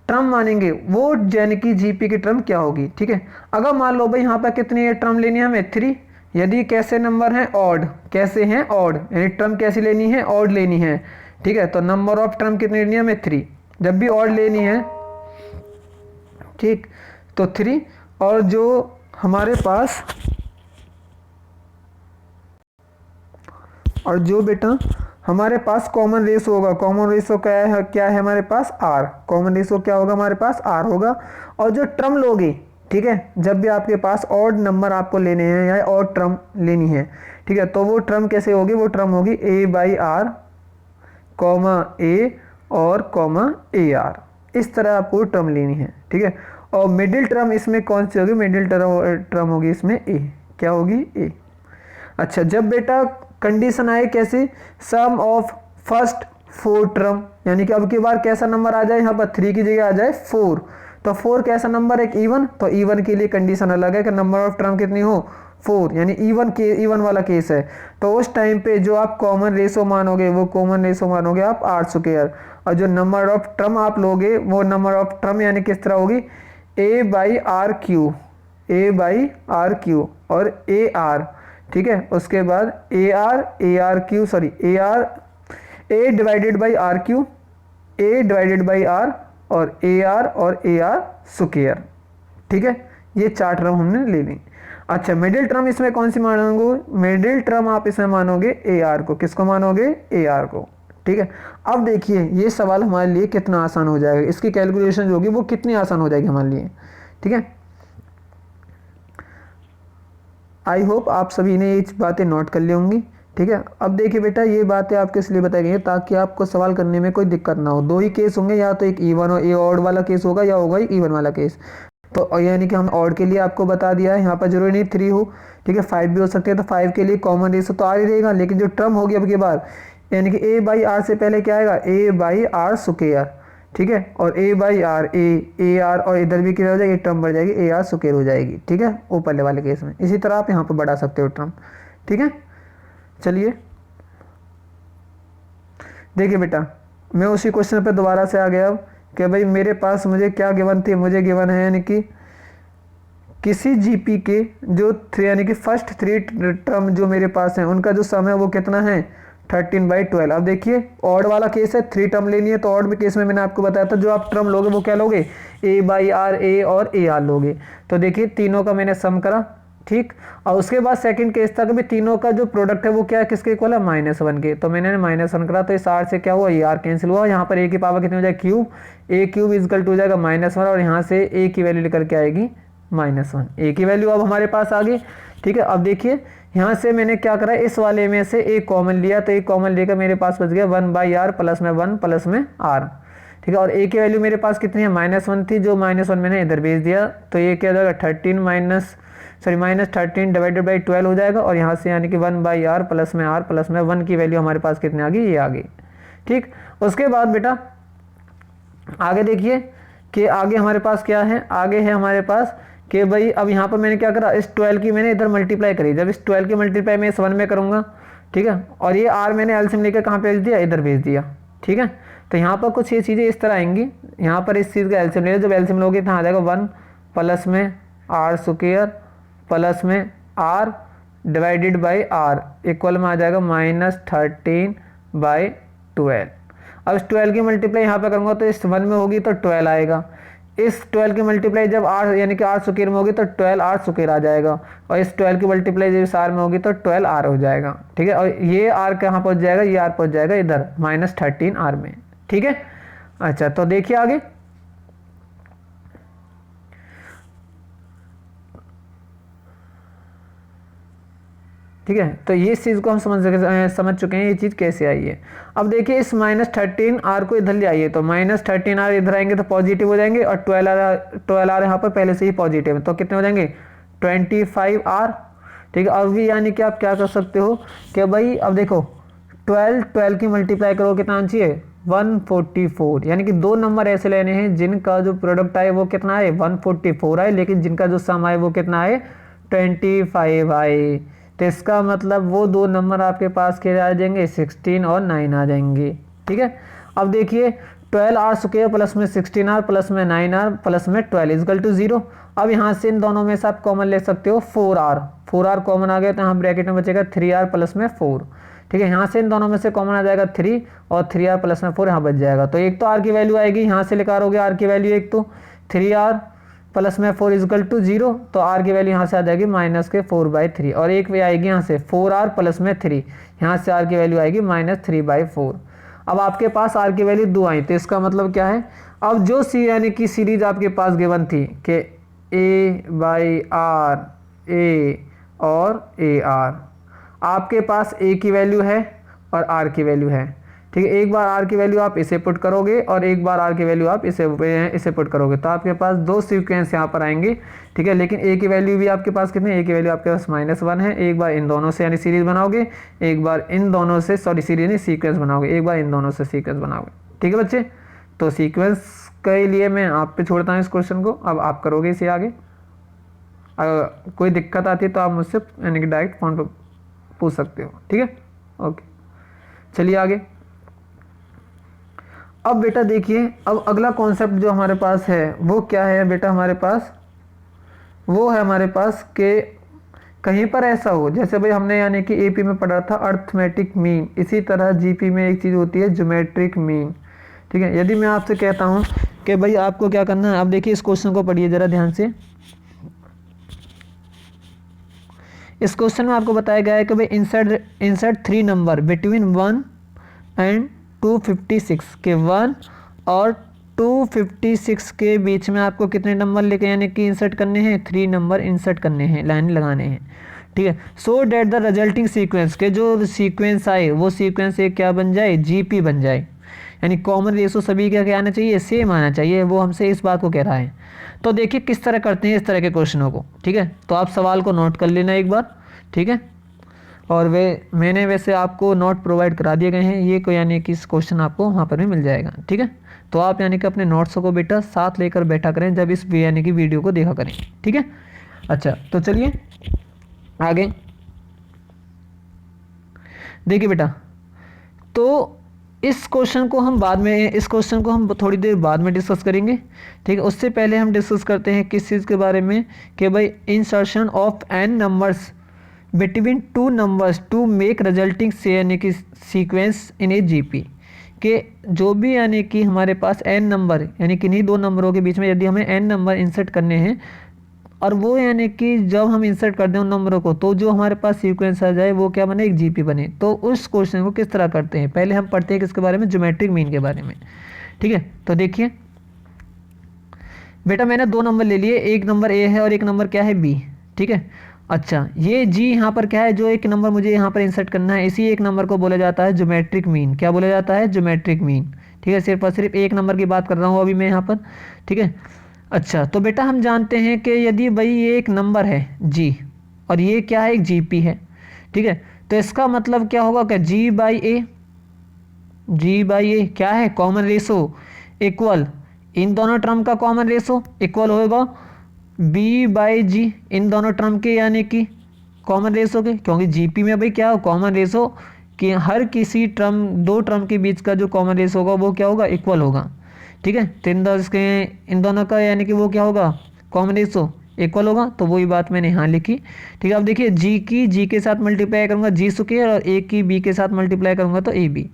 टर्म मानेंगे वो यानी कि जीपी की टर्म क्या होगी, ठीक है। अगर मान लो भाई यहाँ पर कितनी टर्म लेनी है हमें, 3, यदि कैसे नंबर हैं, ऑड, कैसे हैं, ऑड, यानी टर्म कैसी लेनी है, ऑड लेनी है, ठीक है। तो नंबर ऑफ टर्म कितनी लेनी है हमें, 3, जब भी ऑड लेनी है, ठीक, तो 3, और जो हमारे पास और जो बेटा हमारे पास कॉमन रेशो होगा, कॉमन रेशो क्या है हमारे पास आर, कॉमन रेशो क्या होगा हमारे पास आर होगा। और जो टर्म लोगे, ठीक है, जब भी आपके पास ऑड नंबर आपको लेने हैं या ऑड टर्म लेनी है, ठीक है, तो वो टर्म कैसे होगी, वो टर्म होगी ए बाई आर कॉमा ए और कॉमा ए आर, इस तरह आपको टर्म लेनी है, ठीक है। और मिडिल टर्म इसमें कौन सी होगी, मिडिल टर्म होगी इसमें ए, क्या होगी ए। अच्छा, जब बेटा कंडीशन आए कैसे, सम ऑफ फर्स्ट 4 टर्म, यानी कि अब की बार कैसा नंबर आ जाए, यहाँ पर 3 की जगह आ जाए 4, तो 4 कैसा नंबर है, इवन, तो इवन के लिए कंडीशन अलग है कि नंबर ऑफ टर्म कितनी हो 4, यानी इवन वाला केस है। तो उस टाइम पे जो आप कॉमन रेशो मानोगे वो कॉमन रेशो मानोगे आप आर स्क्वायर, और जो नंबर ऑफ टर्म आप लोगे वो नंबर ऑफ टर्म यानी किस तरह होगी a by r q, a by r q और ए आर, ठीक है। उसके बाद a r q, sorry a divided by r q, a divided by r और ए आर स्क्वायर, ठीक है। ये 4 टर्म हमने ले ली। अच्छा, मिडिल टर्म इसमें कौन सी मानोगे, मिडिल टर्म आप इसमें मानोगे ए आर को, किसको मानोगे ए आर को, ठीक है। अब देखिए ये सवाल हमारे लिए कितना आसान हो जाएगा, इसकी कैलकुलेशन जो होगी वो कितनी आसान हो जाएगी हमारे लिए, ठीक है। आई होप आप सभी ने ये बातें नोट कर ली होंगी, ठीक है। अब देखिए बेटा ये बातें आपको इसलिए बताई गई है ताकि आपको सवाल करने में कोई दिक्कत ना हो। 2 ही केस होंगे, या तो एक इवन और ए ऑड वाला केस होगा या होगा इवन वाला केस। तो यानी कि हम ऑड के लिए आपको बता दिया है, यहाँ पर जरूरी नहीं 3 हो, ठीक है, 5 भी हो सकते हैं। तो 5 के लिए कॉमन रेशो तो आर ही रहेगा, लेकिन जो टर्म होगी अब की बार, यानी कि ए बाई आर से पहले क्या आएगा, ए बाई आर स्क्वायर, ठीक है, और ए बाई आर ए आर, और इधर भी क्या हो जाएगी, टर्म बढ़ जाएगी, ए आर स्क्वायर हो जाएगी, ठीक है, ऊपर वाले केस में। इसी तरह आप यहाँ पर बढ़ा सकते हो टर्म, ठीक है। चलिए देखिए बेटा, मैं उसी क्वेश्चन पे दोबारा से आ गया अब कि भाई मेरे पास मुझे क्या गिवन थी, मुझे गिवन है यानी कि किसी जीपी के जो यानी कि फर्स्ट 3 टर्म जो मेरे पास हैं उनका जो सम है वो कितना है 13/12। अब देखिए ऑड वाला केस है, 3 टर्म लेनी है, तो ऑड में केस में मैंने आपको बताया था जो आप टर्म लोगे वो क्या लोगे, ए बाई आर ए और ए आर लोगे। तो देखिए तीनों का मैंने सम करा, ठीक, और उसके बाद सेकंड केस तक भी तीनों का जो प्रोडक्ट है वो क्या है, किसके इक्वल है, -1 के। तो मैंने -1 करा, तो इस आर से क्या हुआ, ये आर कैंसिल हुआ, यहाँ पर ए की पावर कितनी हो जाएगी cube, a cube equal to हो जाएगा -1, और यहाँ से ए की वैल्यू निकल के आएगी -1, ए की वैल्यू अब हमारे पास आ गई, ठीक है। अब देखिए यहाँ से मैंने क्या करा, इस वाले में से एक कॉमन लिया, तो एक कॉमन लेकर मेरे पास बच गया 1/r प्लस में 1 प्लस में r, ठीक है। और a की वैल्यू मेरे पास कितनी है, -1 थी, जो -1 मैंने इधर भेज दिया, तो ये क्या हो जाएगा -13 डिवाइडेड बाई 12 हो जाएगा, और यहाँ से यानी कि 1/r प्लस में r प्लस में 1 की वैल्यू हमारे पास कितनी आ गई, ये आ गई, ठीक। उसके बाद बेटा आगे देखिए कि आगे हमारे पास क्या है, आगे है हमारे पास कि भाई अब यहाँ पर मैंने क्या करा, इस 12 की मैंने इधर मल्टीप्लाई करी, जब इस 12 की मल्टीप्लाई मैं इस 1 में करूँगा, ठीक है, और ये r मैंने एलसीएम लेकर कहाँ भेज दिया, इधर भेज दिया, ठीक है। तो यहाँ पर कुछ ये चीज़ें इस तरह आएंगी, यहाँ पर इस चीज़ का एलसीएम ले, जब एलसीएम लोगे तो आ जाएगा 1 प्लस में r स्क्वायर प्लस में r divided by r equal में आ जाएगा -13/12। अब इस 12 की मल्टीप्लाई यहाँ पे करूँगा तो इस 1 में होगी तो 12 आएगा, इस 12 की मल्टीप्लाई जब r यानी कि r स्क्वायर में होगी तो 12r स्क्वायर आ जाएगा, और इस 12 की मल्टीप्लाई जब इस r में होगी तो 12r हो जाएगा, ठीक है। और ये r कहाँ पहुँच जाएगा, ये r पहुँच जाएगा इधर -13r में, ठीक है। अच्छा, तो देखिए आगे ठीक है, तो ये इस चीज़ को हम समझ चुके हैं, ये चीज़ कैसे आई है। अब देखिए इस -13r को इधर ले आइए, तो -13r इधर आएंगे तो पॉजिटिव हो जाएंगे, और 12r यहाँ पर पहले से ही पॉजिटिव है, तो कितने हो जाएंगे 25r, ठीक है। अब भी यानी कि आप क्या कर सकते हो कि भाई अब देखो 12 की मल्टीप्लाई करो कितना आना चाहिए 144, यानी कि 2 नंबर ऐसे लेने हैं जिनका जो प्रोडक्ट आए वो कितना आए 144 आए, लेकिन जिनका जो सम आए वो कितना आए 25 आए। तो इसका मतलब वो 2 नंबर आपके पास के आ जाएंगे 16 और 9 आ जाएंगे, ठीक है। अब देखिए 12r स्क्वायर प्लस में 16r प्लस में 9r प्लस में 12 इजकल टू 0। अब यहाँ से इन दोनों में से आप कॉमन ले सकते हो 4r कॉमन आ गया, तो यहाँ ब्रैकेट में बचेगा 3r प्लस में 4, ठीक है। यहाँ से इन दोनों में से कॉमन आ जाएगा 3 और 3r प्लस में 4 यहाँ बच जाएगा। तो एक तो r की वैल्यू आएगी, यहाँ से निकालोगे r की वैल्यू, एक तो 3r प्लस में 4 इजकल टू 0, तो आर की वैल्यू यहाँ से आ जाएगी -4/3, और एक भी आएगी यहाँ से 4r प्लस में 3, यहाँ से आर की वैल्यू आएगी -3/4। अब आपके पास आर की वैल्यू 2 आई, तो इसका मतलब क्या है, अब जो यानी कि सीरीज आपके पास गिवन थी कि a/r a और AR, आपके पास a की वैल्यू है और r की वैल्यू है, ठीक है। एक बार r की वैल्यू आप इसे पुट करोगे और एक बार r की वैल्यू आप इसे पुट करोगे, तो आपके पास दो सीक्वेंस यहाँ पर आएंगे, ठीक है। लेकिन a की वैल्यू भी आपके पास कितनी है, a की वैल्यू आपके पास -1 है। एक बार इन दोनों से यानी सीरीज बनाओगे, एक बार इन दोनों से, सॉरी सीरीज नहीं सीक्वेंस बनाओगे, एक बार इन दोनों से सीक्वेंस बनाओगे, ठीक है बच्चे। तो सीक्वेंस के लिए मैं आप पे छोड़ता हूँ इस क्वेश्चन को, अब आप करोगे इसे आगे। अगर कोई दिक्कत आती है तो आप मुझसे यानी कि डायरेक्ट फ़ोन पर पूछ सकते हो, ठीक है। ओके, चलिए आगे। अब बेटा देखिए, अब अगला कॉन्सेप्ट जो हमारे पास है वो क्या है बेटा, हमारे पास वो है हमारे पास कि कहीं पर ऐसा हो, जैसे भाई हमने यानी कि एपी में पढ़ा था अर्थमेटिक मीन, इसी तरह जीपी में एक चीज़ होती है ज्योमेट्रिक मीन, ठीक है। यदि मैं आपसे कहता हूँ कि भाई आपको क्या करना है, आप देखिए इस क्वेश्चन को पढ़िए ज़रा ध्यान से। इस क्वेश्चन में आपको बताया गया है कि भाई इंसर्ट 3 नंबर बिटवीन 1 एंड 256 के 1 और 256 के बीच में आपको कितने नंबर लेके यानी कि इंसर्ट करने हैं, 3 नंबर इंसर्ट करने हैं, लाइन लगाने हैं, ठीक है। So that the resulting sequence के जो सीक्वेंस आए वो सीक्वेंस एक क्या बन जाए, जीपी बन जाए, यानी कॉमन रेशो सभी का क्या आना चाहिए, सेम आना चाहिए। वो हमसे इस बात को कह रहा है। तो देखिए किस तरह करते हैं इस तरह के क्वेश्चनों को, ठीक है। तो आप सवाल को नोट कर लेना एक बार, ठीक है। और मैंने वैसे आपको नोट प्रोवाइड करा दिए गए हैं, ये को यानी कि इस क्वेश्चन आपको वहाँ पर भी मिल जाएगा, ठीक है। तो आप यानी कि अपने नोट्स को बेटा साथ लेकर बैठा करें जब इस यानी कि वीडियो को देखा करें, ठीक है। अच्छा, तो चलिए आगे देखिए बेटा। तो इस क्वेश्चन को हम थोड़ी देर बाद में डिस्कस करेंगे, ठीक है। उससे पहले हम डिस्कस करते हैं किस चीज़ के बारे में कि भाई insertion of n numbers between 2 numbers to make resulting से यानी कि सीक्वेंस इन ए जीपी, के जो भी यानी कि हमारे पास n नंबर यानी कि इन्हीं 2 नंबरों के बीच में यदि हमें n नंबर इंसर्ट करने हैं और वो यानी कि जब हम इंसर्ट कर दें उन नंबरों को तो जो हमारे पास सीक्वेंस आ जाए वो क्या बने, एक जीपी बने। तो उस क्वेश्चन को किस तरह करते हैं, पहले हम पढ़ते हैं किसके बारे में, ज्योमेट्रिक मीन के बारे में, ठीक है। तो देखिए बेटा मैंने 2 नंबर ले लिए, एक नंबर ए है और एक नंबर क्या है बी, ठीक है। अच्छा, ये जी यहाँ पर क्या है, जो एक नंबर मुझे यहाँ पर इंसर्ट करना है, इसी एक नंबर को बोला जाता है ज्योमेट्रिक मीन। क्या बोला जाता है, ज्योमेट्रिक मीन, ठीक है। सिर्फ और सिर्फ एक नंबर की बात कर रहा हूँ अभी मैं यहाँ पर, ठीक है। अच्छा, तो बेटा हम जानते हैं कि यदि भाई ये एक नंबर है जी और ये क्या है, एक जीपी है, ठीक है। तो इसका मतलब क्या होगा कि जी बाई ए क्या है, कॉमन रेशो इक्वल, इन दोनों टर्म का कॉमन रेशो इक्वल होगा बी बाई जी, इन दोनों टर्म के यानी कि कॉमन रेशो के, क्योंकि जीपी में भाई क्या हो, कॉमन रेशो कि हर किसी टर्म 2 टर्म के बीच का जो कॉमन रेशो होगा वो क्या होगा, इक्वल होगा, ठीक है। तो इन दोनों का यानी कि वो क्या होगा, कॉमन रेशो इक्वल होगा। तो वही बात मैंने यहाँ लिखी, ठीक है। अब देखिए जी के साथ मल्टीप्लाई करूँगा जी स्क्वायर और ए की बी के साथ मल्टीप्लाई करूँगा तो ए बी,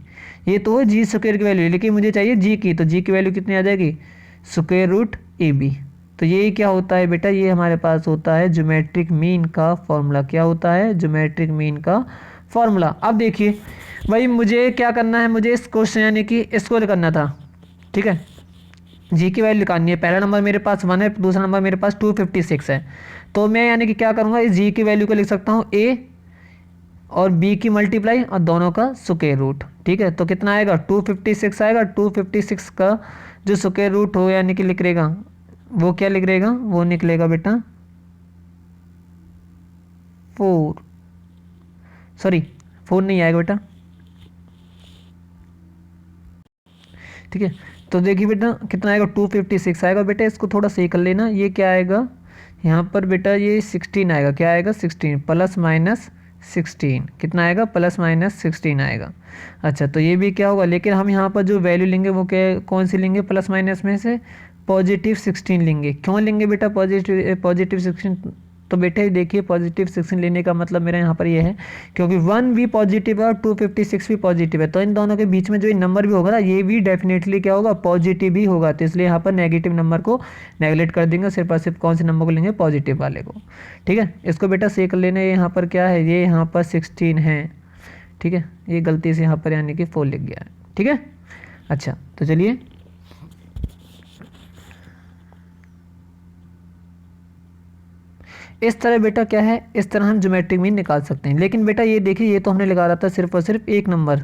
ये तो है जी स्क्वायर की वैल्यू, लेकिन मुझे चाहिए जी की, तो जी की वैल्यू कितनी आ जाएगी, स्क्वायर रूट ए बी। तो ये क्या होता है बेटा, ये हमारे पास होता है ज्योमेट्रिक मीन का फॉर्मूला। क्या होता है, ज्योमेट्रिक मीन का फॉर्मूला। अब देखिए भाई मुझे क्या करना है, मुझे इस क्वेश्चन यानी कि इसको करना था, ठीक है। जी की वैल्यू निकालनी है, पहला नंबर मेरे पास 1 है, दूसरा नंबर मेरे पास 256 है। तो मैं यानी कि क्या करूँगा, इस जी की वैल्यू को लिख सकता हूँ ए और बी की मल्टीप्लाई और दोनों का स्क्वायर रूट, ठीक है। तो कितना आएगा, 256 आएगा। 256 का जो स्क्वायर रूट हो यानी कि निकलेगा वो क्या निकलेगा, वो निकलेगा बेटा 4 नहीं आएगा बेटा, ठीक है। तो देखिए बेटा कितना आएगा, 256 आएगा बेटा। इसको थोड़ा सही कर लेना, ये क्या आएगा यहाँ पर बेटा, ये 16 आएगा। क्या आएगा, 16 प्लस माइनस 16, कितना आएगा, प्लस माइनस 16 आएगा। अच्छा, तो ये भी क्या होगा, लेकिन हम यहाँ पर जो वैल्यू लेंगे वो क्या, कौन सी लेंगे, प्लस माइनस में से पॉजिटिव 16 लेंगे। क्यों लेंगे बेटा पॉजिटिव 16, तो बेटे देखिए पॉजिटिव 16 लेने का मतलब मेरा यहाँ पर ये है क्योंकि 1 भी पॉजिटिव है और 256 भी पॉजिटिव है, तो इन दोनों के बीच में जो ये नंबर भी होगा ना ये भी डेफिनेटली क्या होगा, पॉजिटिव ही होगा। तो इसलिए यहाँ पर नेगेटिव नंबर को नेगलेक्ट कर देंगे, सिर्फ और सिर्फ कौन से नंबर को लेंगे, पॉजिटिव वाले को। ठीक है, इसको बेटा सेक लेना, यहाँ पर क्या है, ये यहाँ पर 16 है। ठीक है, ये गलती से यहाँ पर यानी कि 4 लिख गया है। ठीक है, अच्छा तो चलिए इस तरह बेटा क्या है, इस तरह हम ज्योमेट्रिक मीन निकाल सकते हैं। लेकिन बेटा ये देखिए ये तो हमने निकाला था सिर्फ और सिर्फ एक नंबर,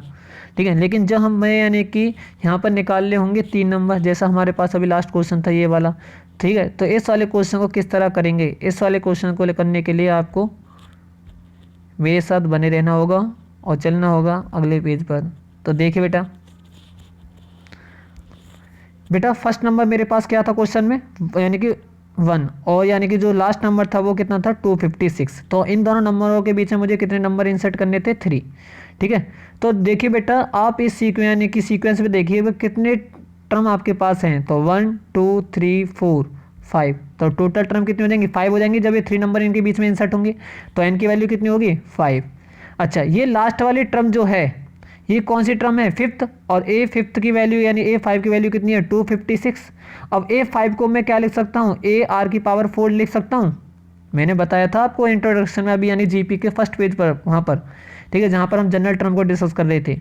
ठीक है, लेकिन जब हमें यानी कि यहाँ पर निकालने होंगे 3 नंबर, जैसा हमारे पास अभी लास्ट क्वेश्चन था ये वाला, ठीक है, तो इस वाले क्वेश्चन को किस तरह करेंगे, इस वाले क्वेश्चन को करने के लिए आपको मेरे साथ बने रहना होगा और चलना होगा अगले पेज पर। तो देखिए बेटा फर्स्ट नंबर मेरे पास क्या था क्वेश्चन में, यानी कि 1, और यानी कि जो लास्ट नंबर था वो कितना था 256। तो इन दोनों नंबरों के बीच में मुझे कितने नंबर इंसर्ट करने थे 3। ठीक है, तो देखिए बेटा आप इस सीक्वेंस यानी कि सीक्वेंस में देखिए वो कितने टर्म आपके पास हैं, तो 1 2 3 4 5, तो टोटल टर्म कितनी हो जाएंगी, 5 हो जाएंगी जब ये 3 नंबर इनके बीच में इंसर्ट होंगे। तो एन की वैल्यू कितनी होगी 5। अच्छा ये लास्ट वाली टर्म जो है ये कौन सी टर्म है, 5th, और ए 5th की वैल्यू यानी ए 5 की वैल्यू कितनी है 256। अब ए 5 को मैं क्या लिख सकता हूँ, ए आर की पावर 4 लिख सकता हूँ। मैंने बताया था आपको इंट्रोडक्शन में अभी यानी जीपी के फर्स्ट पेज पर वहाँ पर, ठीक है, जहाँ पर हम जनरल टर्म को डिस्कस कर रहे थे।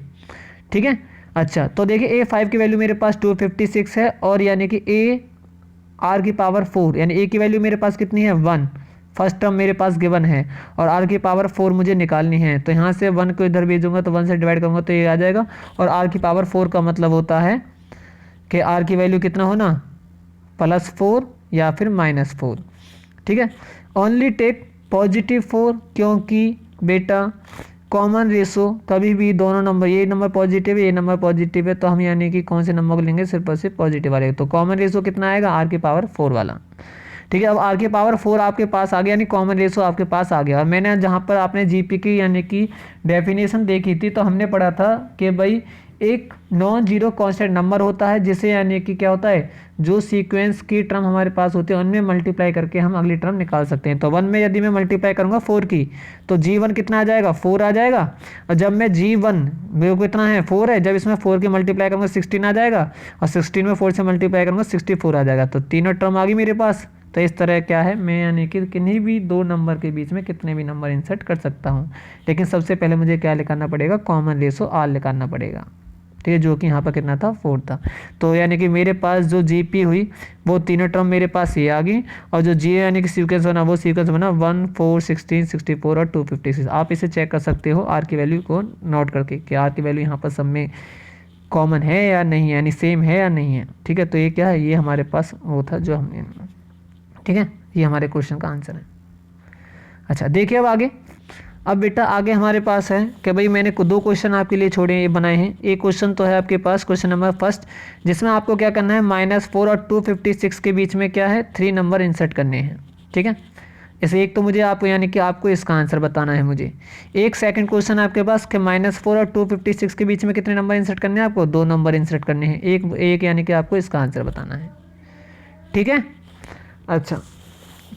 ठीक है, अच्छा तो देखिए ए 5 की वैल्यू मेरे पास 256 है और यानी कि ए आर की पावर 4 यानी ए की वैल्यू मेरे पास कितनी है 1, फर्स्ट टर्म मेरे पास गिवन है, और आर की पावर 4 मुझे निकालनी है। तो यहाँ से 1 को इधर भेजूंगा तो 1 से डिवाइड करूँगा तो ये आ जाएगा, और आर की पावर 4 का मतलब होता है कि आर की वैल्यू कितना होना +4 या फिर -4। ठीक है, ओनली टेक पॉजिटिव 4 क्योंकि बेटा कॉमन रेशो कभी भी दोनों नंबर, ये नंबर पॉजिटिव है ये नंबर पॉजिटिव है, तो हम यानी कि कौन से नंबर को लेंगे, सिर्फ और सिर्फ पॉजिटिव वाले। तो कॉमन रेशो कितना आएगा आर की पावर 4 वाला। ठीक है, अब आर की पावर 4 आपके पास आ गया यानी कॉमन रेशो आपके पास आ गया। और मैंने जहाँ पर आपने जीपी की यानी कि डेफिनेशन देखी थी तो हमने पढ़ा था कि भाई एक नॉन जीरो कांस्टेंट नंबर होता है जिसे यानी कि क्या होता है, जो सीक्वेंस की टर्म हमारे पास होती है उनमें मल्टीप्लाई करके हम अगली टर्म निकाल सकते हैं। तो 1 में यदि मैं मल्टीप्लाई करूँगा 4 की तो G1 कितना आ जाएगा 4 आ जाएगा, और जब मैं G1 वो कितना है 4 है, जब इसमें 4 की मल्टीप्लाई करूँगा 16 आ जाएगा, और 16 में 4 से मल्टीप्लाई करूँगा 64 आ जाएगा। तो तीनों टर्म आ गई मेरे पास। तो इस तरह क्या है, मैं यानी कि किन्हीं भी दो नंबर के बीच में कितने भी नंबर इंसर्ट कर सकता हूँ, लेकिन सबसे पहले मुझे क्या निकालना पड़ेगा, कॉमन रेशो आर निकालना पड़ेगा। ठीक है, जो कि यहाँ पर कितना था 4 था। तो यानी कि मेरे पास जो जीपी हुई वो तीनों टर्म मेरे पास ये आ गई, और जो जी यानी कि सीक्वेंस बना वो सीक्वेंस बना 1 4 16 64 और 256। आप इसे चेक कर सकते हो आर की वैल्यू को नोट करके कि आर की वैल्यू यहाँ पर सब में कॉमन है या नहीं है, यानी सेम है या नहीं है। ठीक है, तो ये क्या है, ये हमारे पास वो था जो हमने, ठीक है, ये हमारे क्वेश्चन का आंसर है। अच्छा देखिए अब आगे, अब बेटा आगे हमारे पास है कि भाई मैंने 2 क्वेश्चन आपके लिए छोड़े ये बनाए हैं। एक क्वेश्चन तो है आपके पास क्वेश्चन नंबर फर्स्ट, जिसमें आपको क्या करना है -4 और 256 के बीच में क्या है 3 नंबर इंसर्ट करने हैं। ठीक है, इसे एक तो मुझे आपको यानी कि आपको इसका आंसर बताना है मुझे। एक सेकंड क्वेश्चन आपके पास कि -4 और 256 के बीच में कितने नंबर इंसर्ट करने हैं, आपको 2 नंबर इंसर्ट करने हैं, एक यानी कि आपको इसका आंसर बताना है। ठीक है, अच्छा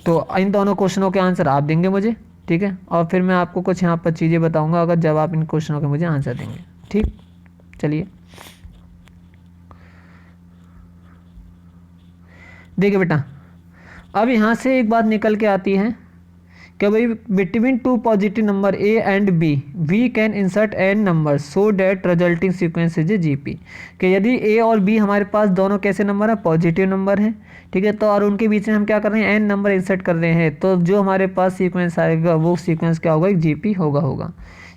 तो इन दोनों क्वेश्चनों के आंसर आप देंगे मुझे, ठीक है, और फिर मैं आपको कुछ यहाँ पर चीज़ें बताऊंगा अगर जब आप इन क्वेश्चनों के मुझे आंसर देंगे। ठीक, चलिए देखिए बेटा, अब यहाँ से एक बात निकल के आती है कि भाई between 2 positive number a and b we can insert n number so that resulting sequence is a GP. कि यदि ए और बी हमारे पास दोनों कैसे नंबर है, पॉजिटिव नंबर है। ठीक है, तो और उनके बीच में हम क्या कर रहे हैं, एन नंबर इंसर्ट कर रहे हैं, तो जो हमारे पास सीक्वेंस आएगा वो सीक्वेंस क्या होगा, एक जीपी होगा।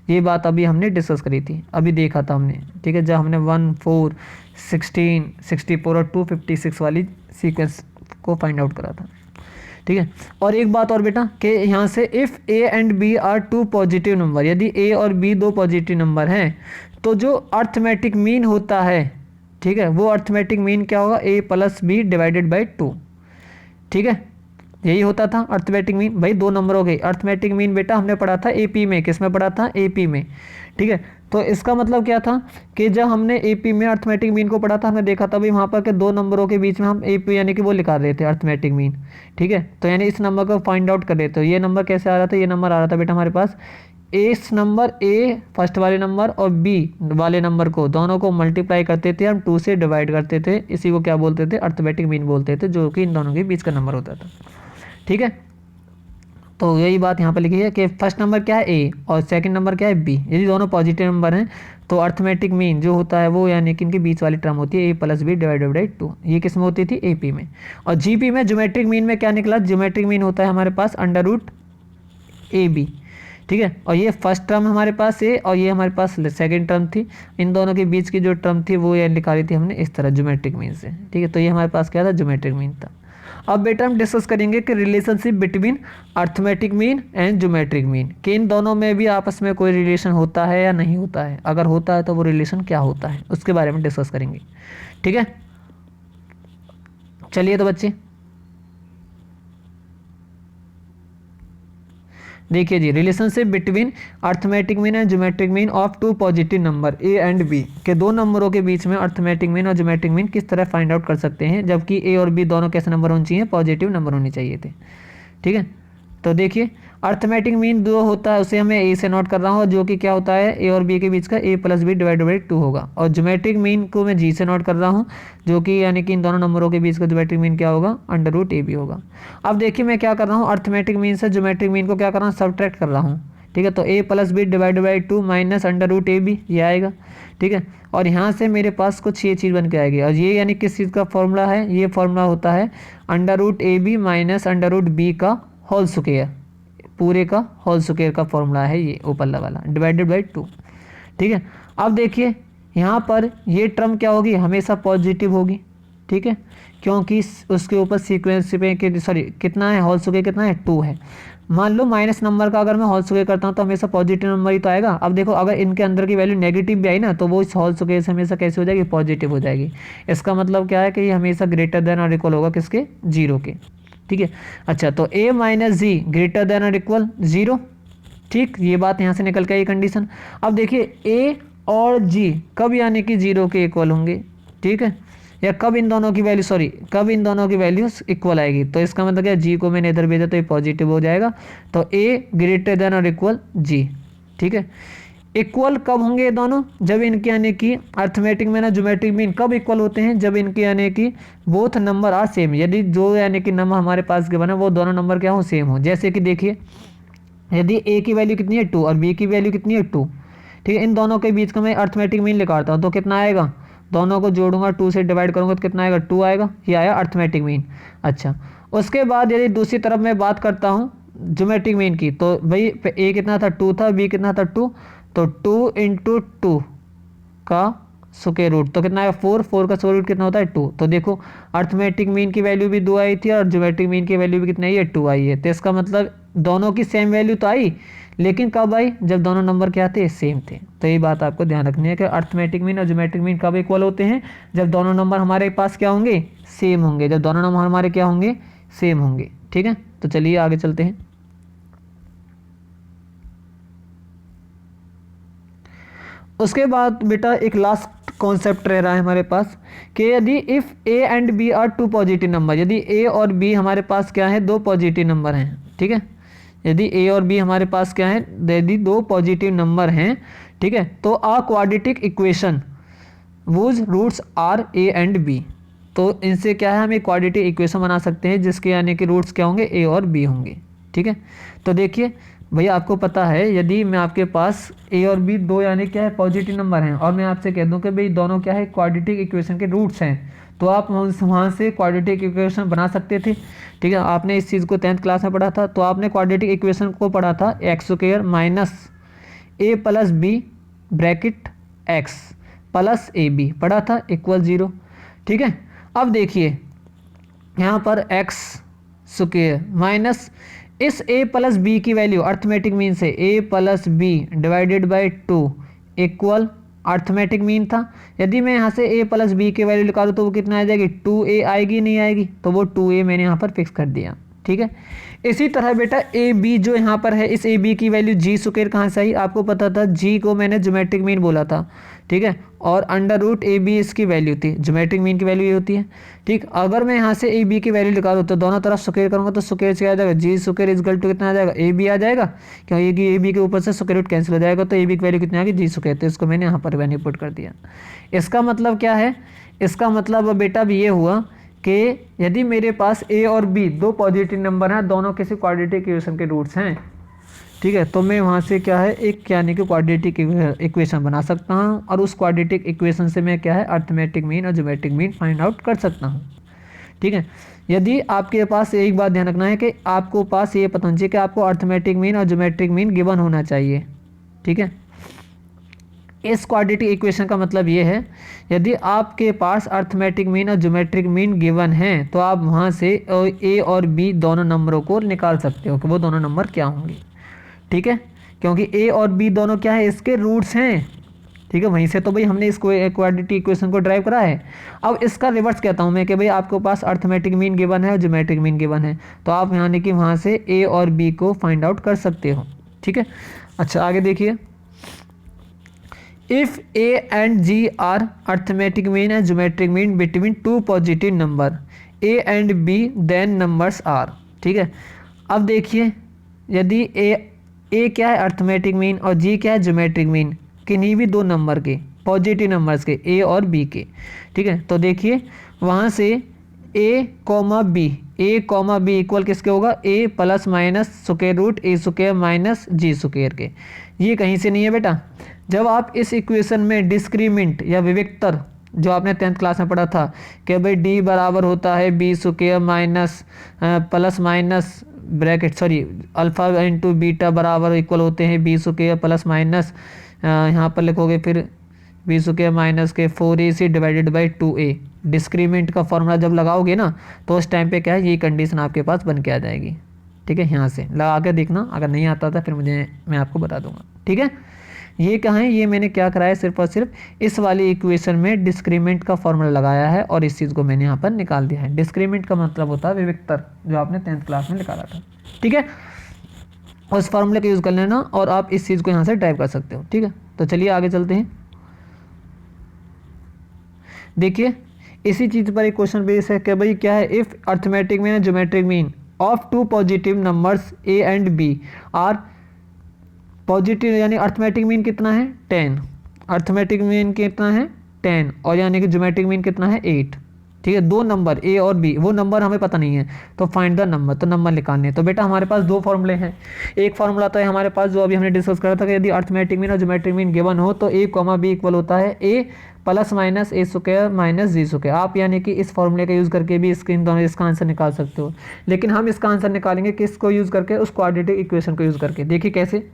ये बात अभी हमने डिस्कस करी थी, अभी देखा था हमने। ठीक है, जब हमने 1 4 16 64 और 256 वाली सीक्वेंस को फाइंड आउट करा था। ठीक है, और एक बात और बेटा कि यहाँ से if a and b are 2 positive number, यदि ए और बी 2 पॉजिटिव नंबर हैं तो जो अर्थमेटिक मीन होता है, ठीक है, वो अर्थमेटिक मीन क्या होगा, a + b डिवाइडेड बाई 2। ठीक है, यही होता था अर्थमेटिक मीन। भाई 2 नंबर हो गए, अर्थमेटिक मीन बेटा हमने पढ़ा था एपी में, किस में पढ़ा था, एपी में। ठीक है, तो इसका मतलब क्या था कि जब हमने एपी में अर्थमेटिक मीन को पढ़ा था, हमने देखा था भाई वहाँ पर के दो नंबरों के बीच में हम एपी यानी कि वो निकाल रहे थे अर्थमेटिक मीन, ठीक है। तो यानी इस नंबर को फाइंड आउट कर रहे थे। ये नंबर कैसे आ रहा था, ये नंबर आ रहा था बेटा हमारे पास इस नंबर ए फर्स्ट वाले नंबर और बी वाले नंबर को दोनों को मल्टीप्लाई करते थे हम, 2 से डिवाइड करते थे, इसी को क्या बोलते थे, अर्थमेटिक मीन बोलते थे, जो कि इन दोनों के बीच का नंबर होता था, ठीक है। तो यही बात यहाँ पर लिखी है कि फर्स्ट नंबर क्या है ए और सेकंड नंबर क्या है बी, यदि दोनों पॉजिटिव नंबर हैं तो अर्थमेटिक मीन जो होता है वो यानी कि इनके बीच वाली टर्म होती है ए प्लस बी डिवाइडेड बाई 2। ये किस में होती थी, एपी में। और जीपी में ज्योमेट्रिक मीन में क्या निकला, ज्योमेट्रिक मीन होता है हमारे पास अंडर रूट ए बी, ठीक है। और ये फर्स्ट टर्म हमारे पास ए और ये हमारे पास सेकंड टर्म थी, इन दोनों के बीच की जो टर्म थी वो ये निकाली थी हमने इस तरह ज्योमेट्रिक मीन से, ठीक है। तो ये हमारे पास क्या था, ज्योमेट्रिक मीन था। अब बेटा हम डिस्कस करेंगे कि relationship between arithmetic mean and geometric mean, कि इन दोनों में भी आपस में कोई रिलेशन होता है या नहीं होता है, अगर होता है तो वो रिलेशन क्या होता है उसके बारे में डिस्कस करेंगे, ठीक है। चलिए तो बच्चे देखिए जी, relationship between arithmetic mean and geometric mean of two positive number a and b, के दो नंबरों के बीच में अर्थमेटिक मीन और ज्योमेट्रिक मीन किस तरह फाइंड आउट कर सकते हैं, जबकि ए और बी दोनों कैसे नंबर होने चाहिए, पॉजिटिव नंबर होने चाहिए थे, ठीक है। तो देखिए अर्थमेटिक मीन जो होता है उसे हमें ए से नोट कर रहा हूँ, जो कि क्या होता है ए और बी के बीच का ए प्लस बी डिवाइडेड बाई 2 होगा, और ज्योमेट्रिक मीन को मैं जी से नोट कर रहा हूँ, जो कि यानी कि इन दोनों नंबरों के बीच का ज्योमेट्रिक मीन क्या होगा, अंडर रूट ए बी होगा। अब देखिए मैं क्या कर रहा हूँ, अर्थमेटिक मीन से ज्योमेट्रिक मीन को क्या कर रहा हूँ, सबट्रैक्ट कर रहा हूँ, ठीक है। तो a plus b divided by 2 minus under root a b, ये आएगा, ठीक है। और यहाँ से मेरे पास कुछ ये चीज़ बन के आएगी, और ये यानी किस चीज़ का फॉर्मूला है, ये फॉर्मूला होता है under root a b minus under root b का होल स्क्वायर, पूरे का होल स्क्वायर का फॉर्मूला है ये ऊपरला वाला, डिवाइडेड बाई 2, ठीक है। अब देखिए यहाँ पर ये टर्म क्या होगी, हमेशा पॉजिटिव होगी, ठीक है, क्योंकि उसके ऊपर सीक्वेंस पे कितना है, होल स्क्वायर कितना है, 2 है। मान लो माइनस नंबर का अगर मैं होल स्क्वायर करता हूँ तो हमेशा पॉजिटिव नंबर ही तो आएगा। अब देखो अगर इनके अंदर की वैल्यू नेगेटिव भी आई ना तो वो इस होल स्क्वायर से हमेशा कैसे हो जाएगी, पॉजिटिव हो जाएगी। इसका मतलब क्या है कि ये हमेशा ग्रेटर देन और इक्वल होगा किसके, 0 के, ठीक है। अच्छा तो a minus G greater than और इक्वल 0, ठीक, ये बात यहाँ से निकल के आई कंडीशन। अब देखिए a और g कब यानी कि 0 के इक्वल होंगे, ठीक है, या कब इन दोनों की वैल्यू कब इन दोनों की वैल्यूज इक्वल आएगी। तो इसका मतलब क्या, g को मैंने इधर भेजा तो ये पॉजिटिव हो जाएगा, तो a ग्रेटर देन और इक्वल g, ठीक है। इक्वल कब होंगे ये दोनों, जब इनके यानी कि अर्थमेटिक मीन और ज्योमेट्रिक मीन कब इक्वल होते हैं, जब इनके यानी कि बोथ नंबर आर सेम, यदि जो यानी कि नंबर हमारे पास के बना वो दोनों नंबर क्या हो, सेम हो। जैसे कि देखिए यदि a की वैल्यू कितनी है 2 और b की वैल्यू कितनी है 2, ठीक है, इन दोनों के बीच का मैं अर्थमेटिक मीन निकालता हूँ तो कितना आएगा, दोनों को जोड़ूंगा 2 से डिवाइड करूंगा तो कितना आएगा, 2 आएगा, ये आया अर्थमेटिक मीन। अच्छा उसके बाद यदि दूसरी तरफ मैं बात करता हूँ ज्योमेट्रिक मीन की, तो भाई a कितना था, 2 था, b कितना था 2, तो 2 इंटू 2 का स्क्वायर रूट तो कितना आएगा 4, 4 का स्क्वायर रूट कितना होता है 2। तो देखो अर्थमेटिक मीन की वैल्यू भी 2 आई थी और ज्योमेट्रिक मीन की वैल्यू भी कितनी आई है, 2 आई है। तो इसका मतलब दोनों की सेम वैल्यू तो आई, लेकिन कब आई, जब दोनों नंबर क्या थे, सेम थे। तो ये बात आपको ध्यान रखनी है कि अर्थमेटिक मीन और ज्योमेट्रिक मीन कब इक्वल होते हैं, जब दोनों नंबर हमारे पास क्या होंगे, सेम होंगे, जब दोनों नंबर हमारे क्या होंगे, सेम होंगे, ठीक है। तो चलिए आगे चलते हैं। उसके बाद बेटा एक लास्ट कॉन्सेप्ट रह रहा है हमारे पास कि यदि if a and b are 2 positive number, यदि a और b हमारे पास क्या है, 2 पॉजिटिव नंबर हैं, ठीक है, यदि a और b हमारे पास क्या है, यदि 2 पॉजिटिव नंबर हैं, ठीक है, तो uh quadratic equation whose roots are a and b, तो इनसे क्या है हम एक क्वाड्रेटिक इक्वेशन बना सकते हैं जिसके यानी कि रूट्स क्या होंगे, a और b होंगे, ठीक है। तो देखिए भैया आपको पता है यदि मैं आपके पास a और b दो यानी क्या है पॉजिटिव नंबर हैं और मैं आपसे कह दूं कि भाई दोनों क्या है क्वाड्रेटिक इक्वेशन के रूट्स हैं, तो आप वहाँ से क्वाड्रेटिक इक्वेशन बना सकते थे, ठीक है। आपने इस चीज़ को 10th क्लास में पढ़ा था, तो आपने क्वाड्रेटिक इक्वेशन को पढ़ा था x square minus a plus b bracket x plus a b पढ़ा था इक्वल 0, ठीक है। अब देखिए यहाँ पर x स्क्वायर माइनस इस a प्लस बी की वैल्यू अर्थमेटिक मीन से a plus b divided by 2 equal arithmetic mean था। यदि मैं यहाँ से a प्लस बी की वैल्यू निकालूँ तो वो कितना आ जाएगी, 2a आएगी, नहीं आएगी, तो वो 2a मैंने यहाँ पर फिक्स कर दिया, ठीक है। इसी तरह बेटा ए बी जो यहाँ पर है, इस ए बी की वैल्यू जी स्क्वायर कहाँ से आई, आपको पता था जी को मैंने ज्योमेट्रिक मीन बोला था, ठीक है, और अंडर रूट ए बी इसकी वैल्यू थी, ज्योमेट्रिक मीन की वैल्यू ये होती है, ठीक। अगर मैं यहाँ से ए बी की वैल्यू निकालूँ तो दोनों तरफ स्क्वायर करूँगा तो स्क्वायर से आ जाएगा, जी स्क्वायर इक्वल टू कितना आ जाएगा, ए बी आ जाएगा, क्योंकि ए बी के ऊपर से स्क्वायर रूट कैंसिल हो जाएगा, तो ए बी की वैल्यू कितनी आ गई, जी स्क्वायर, तो इसको मैंने यहाँ पर वैल्यू पुट कर दिया। इसका मतलब क्या है, इसका मतलब बेटा भी ये हुआ कि यदि मेरे पास ए और बी दो पॉजिटिव नंबर हैं, दोनों किसी क्वाड्रेटिक इक्वेशन के रूट्स हैं, ठीक है, तो मैं वहाँ से क्या है एक यानी कि क्वाड्रेटिक इक्वेशन बना सकता हूँ, और उस क्वाड्रेटिक इक्वेशन से मैं क्या है अर्थमेटिक मीन और ज्योमेट्रिक मीन फाइंड आउट कर सकता हूँ, ठीक है। यदि आपके पास एक बात ध्यान रखना है कि आपको पास ये पता होना चाहिए कि आपको अर्थमेटिक मीन और ज्योमेट्रिक मीन गिवन होना चाहिए, ठीक है। इस क्वाड्रेटिक इक्वेशन का मतलब ये है, यदि आपके पास अर्थमेटिक मीन और ज्योमेट्रिक मीन गिवन है तो आप वहाँ से ए और बी दोनों नंबरों को निकाल सकते हो कि वो दोनों नंबर क्या होंगे, ठीक है, क्योंकि ए और बी दोनों क्या है इसके रूट्स हैं, ठीक है। वहीं से तो भाई हमने इस क्वाड्रेटिक इक्वेशन को ड्राइव करा है। अब इसका रिवर्स कहता हूँ मैं कि भाई आपके पास अर्थमेटिक मीन गिवन है और ज्योमेट्रिक मीन गिवन है, तो आप यानी कि वहाँ से ए और बी को फाइंड आउट कर सकते हो, ठीक है। अच्छा आगे देखिए, if a and G are arithmetic mean and geometric mean between two positive number a and b then numbers are, ठीक है। अब देखिए यदि ए क्या है अर्थमेटिक मीन और जी क्या है ज्योमेट्रिक मीन, किन्हीं भी दो नंबर के पॉजिटिव नंबर्स के ए और बी के, ठीक है, तो देखिए वहाँ से ए कॉमा बी इक्वल किसके होगा, ए प्लस माइनस स्क्वायर रूट ए स्क्वायर माइनस जी स्क्वायर के, ये कहीं से नहीं है बेटा। जब आप इस इक्वेशन में डिस्क्रीमेंट या विविक्तर जो आपने 10th क्लास में पढ़ा था कि भाई डी बराबर होता है b square minus plus minus bracket sorry alpha into beta बराबर इक्वल होते हैं बी स्क्वायर प्लस माइनस यहाँ पर लिखोगे फिर बी स्क्वायर माइनस के 4ac divided by 2a, discriminant का फॉर्मूला जब लगाओगे ना तो उस टाइम पे क्या है ये कंडीशन आपके पास बन के आ जाएगी, ठीक है। यहाँ से लगा के देखना, अगर नहीं आता था फिर मैं आपको बता दूंगा, ठीक है। ये कहाँ है, ये मैंने क्या कराया, सिर्फ और सिर्फ इस वाली इक्वेशन में डिस्क्रीमेंट का फॉर्मूला लगाया है और इस चीज़ को मैंने यहाँ पर निकाल दिया है। डिस्क्रीमेंट का मतलब होता है विविक्तर, जो आपने 10th क्लास में निकाला था, ठीक है। उस फॉर्मूले का यूज़ कर लेना और आप इस चीज़ को यहाँ से ड्राइव कर सकते हो, ठीक है। तो चलिए आगे चलते हैं। देखिए इसी चीज़ पर एक क्वेश्चन बेस है कि भाई क्या है, if arithmetic mean and geometric mean of two positive numbers a and b are positive, यानी अर्थमेटिक मीन कितना है 10, अर्थमेटिक मीन कितना है 10 और यानी कि ज्योमेट्रिक मीन कितना है 8, ठीक है। दो नंबर ए और बी, वो नंबर हमें पता नहीं है तो फाइंड द नंबर, तो नंबर निकालने हैं। तो बेटा हमारे पास दो फॉर्मूले हैं, एक फॉर्मूला तो है हमारे पास जो अभी हमने डिस्कस करा था कि यदि अर्थमेटिक मीन और ज्योमेट्रिक मीन गिवन हो तो ए कॉमा बी इक्वल होता है ए प्लस माइनस ए स्क्वायर माइनस जी स्क्वायर। आप यानी कि इस फॉर्मूले का यूज़ करके भी इसका आंसर निकाल सकते हो, लेकिन हम इसका आंसर निकालेंगे किसको यूज़ करके, उस क्वाड्रेटिक इक्वेशन को यूज़ करके। देखिए कैसे,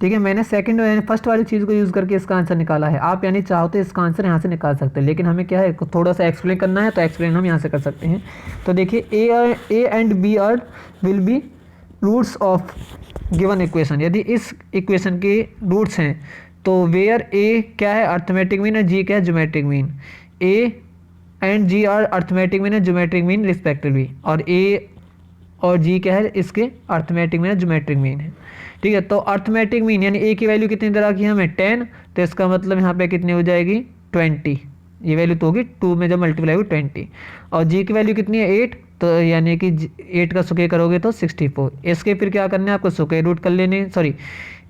ठीक है, मैंने सेकंड यानी फर्स्ट वाली चीज़ को यूज़ करके इसका आंसर निकाला है। आप यानी चाहो तो इसका आंसर यहाँ से निकाल सकते हैं, लेकिन हमें क्या है थोड़ा सा एक्सप्लेन करना है तो एक्सप्लेन हम यहाँ से कर सकते हैं। तो देखिए a and b are will be roots of given equation, यदि इस इक्वेशन के रूट्स हैं तो वेयर ए क्या है अर्थमेटिक मीन और जी क्या है geometric mean, a and G are arithmetic mean and geometric mean respectively, और ए और जी क्या है इसके अर्थमेटिक मीन और ज्योमेट्रिक मीन है, ठीक है। तो अर्थमेटिक मीन यानी ए की वैल्यू कितनी दे रखी है हमें 10, तो इसका मतलब यहाँ पे कितनी हो जाएगी 20, ये वैल्यू तो होगी 2 में जब मल्टीप्लाई होगी 20, और जी की वैल्यू कितनी है 8, तो यानी कि 8 का स्क्वायर करोगे तो 64। इसके फिर क्या करना है आपको स्क्वायर रूट कर लेने, सॉरी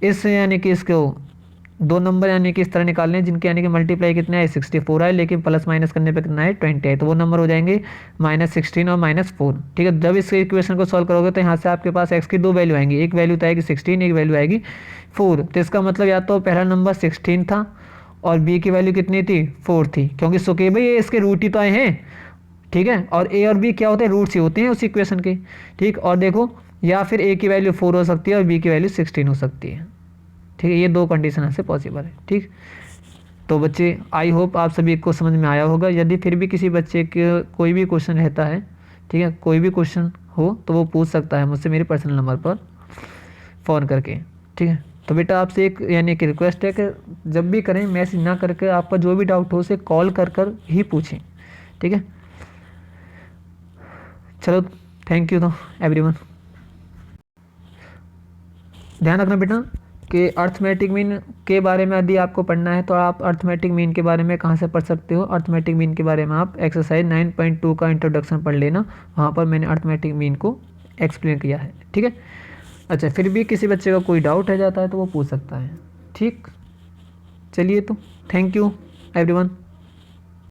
इस यानी कि इसको दो नंबर यानी कि इस तरह निकालने जिनके यानी कि मल्टीप्लाई कितना है 64 है, लेकिन प्लस माइनस करने पे कितना है 20 है, तो वो नंबर हो जाएंगे -16 और -4, ठीक है। जब इस इक्वेशन को सॉल्व करोगे तो यहाँ से आपके पास x की दो वैल्यू आएंगी, एक वैल्यू तो आएगी 16, एक वैल्यू आएगी 4, तो इसका मतलब या तो पहला नंबर 16 था और b की वैल्यू कितनी थी 4 थी, क्योंकि सुके भाई ये इसके रूट ही तो आए हैं, ठीक है, और a और b क्या होते हैं रूट्स ही होते हैं उस इक्वेशन के, ठीक। और देखो या फिर a की वैल्यू 4 हो सकती है और b की वैल्यू 16 हो सकती है, ठीक है। ये दो कंडीशन से पॉसिबल है, ठीक। तो बच्चे आई होप आप सभी को समझ में आया होगा। यदि फिर भी किसी बच्चे के कोई भी क्वेश्चन रहता है, ठीक है, कोई भी क्वेश्चन हो तो वो पूछ सकता है मुझसे मेरे पर्सनल नंबर पर फ़ोन करके, ठीक है। तो बेटा आपसे एक यानी कि रिक्वेस्ट है कि जब भी करें मैसेज ना करके आपका जो भी डाउट हो उसे कॉल कर ही पूछें, ठीक है। चलो थैंक यू तो एवरीवन। ध्यान रखना बेटा कि अर्थमेटिक मीन के बारे में यदि आपको पढ़ना है तो आप अर्थमेटिक मीन के बारे में कहाँ से पढ़ सकते हो, अर्थमेटिक मीन के बारे में आप एक्सरसाइज 9.2 का इंट्रोडक्शन पढ़ लेना, वहाँ पर मैंने अर्थमेटिक मीन को एक्सप्लेन किया है। ठीक है, अच्छा फिर भी किसी बच्चे का कोई डाउट रह जाता है तो वो पूछ सकता है। ठीक, चलिए तो थैंक यू एवरीवन।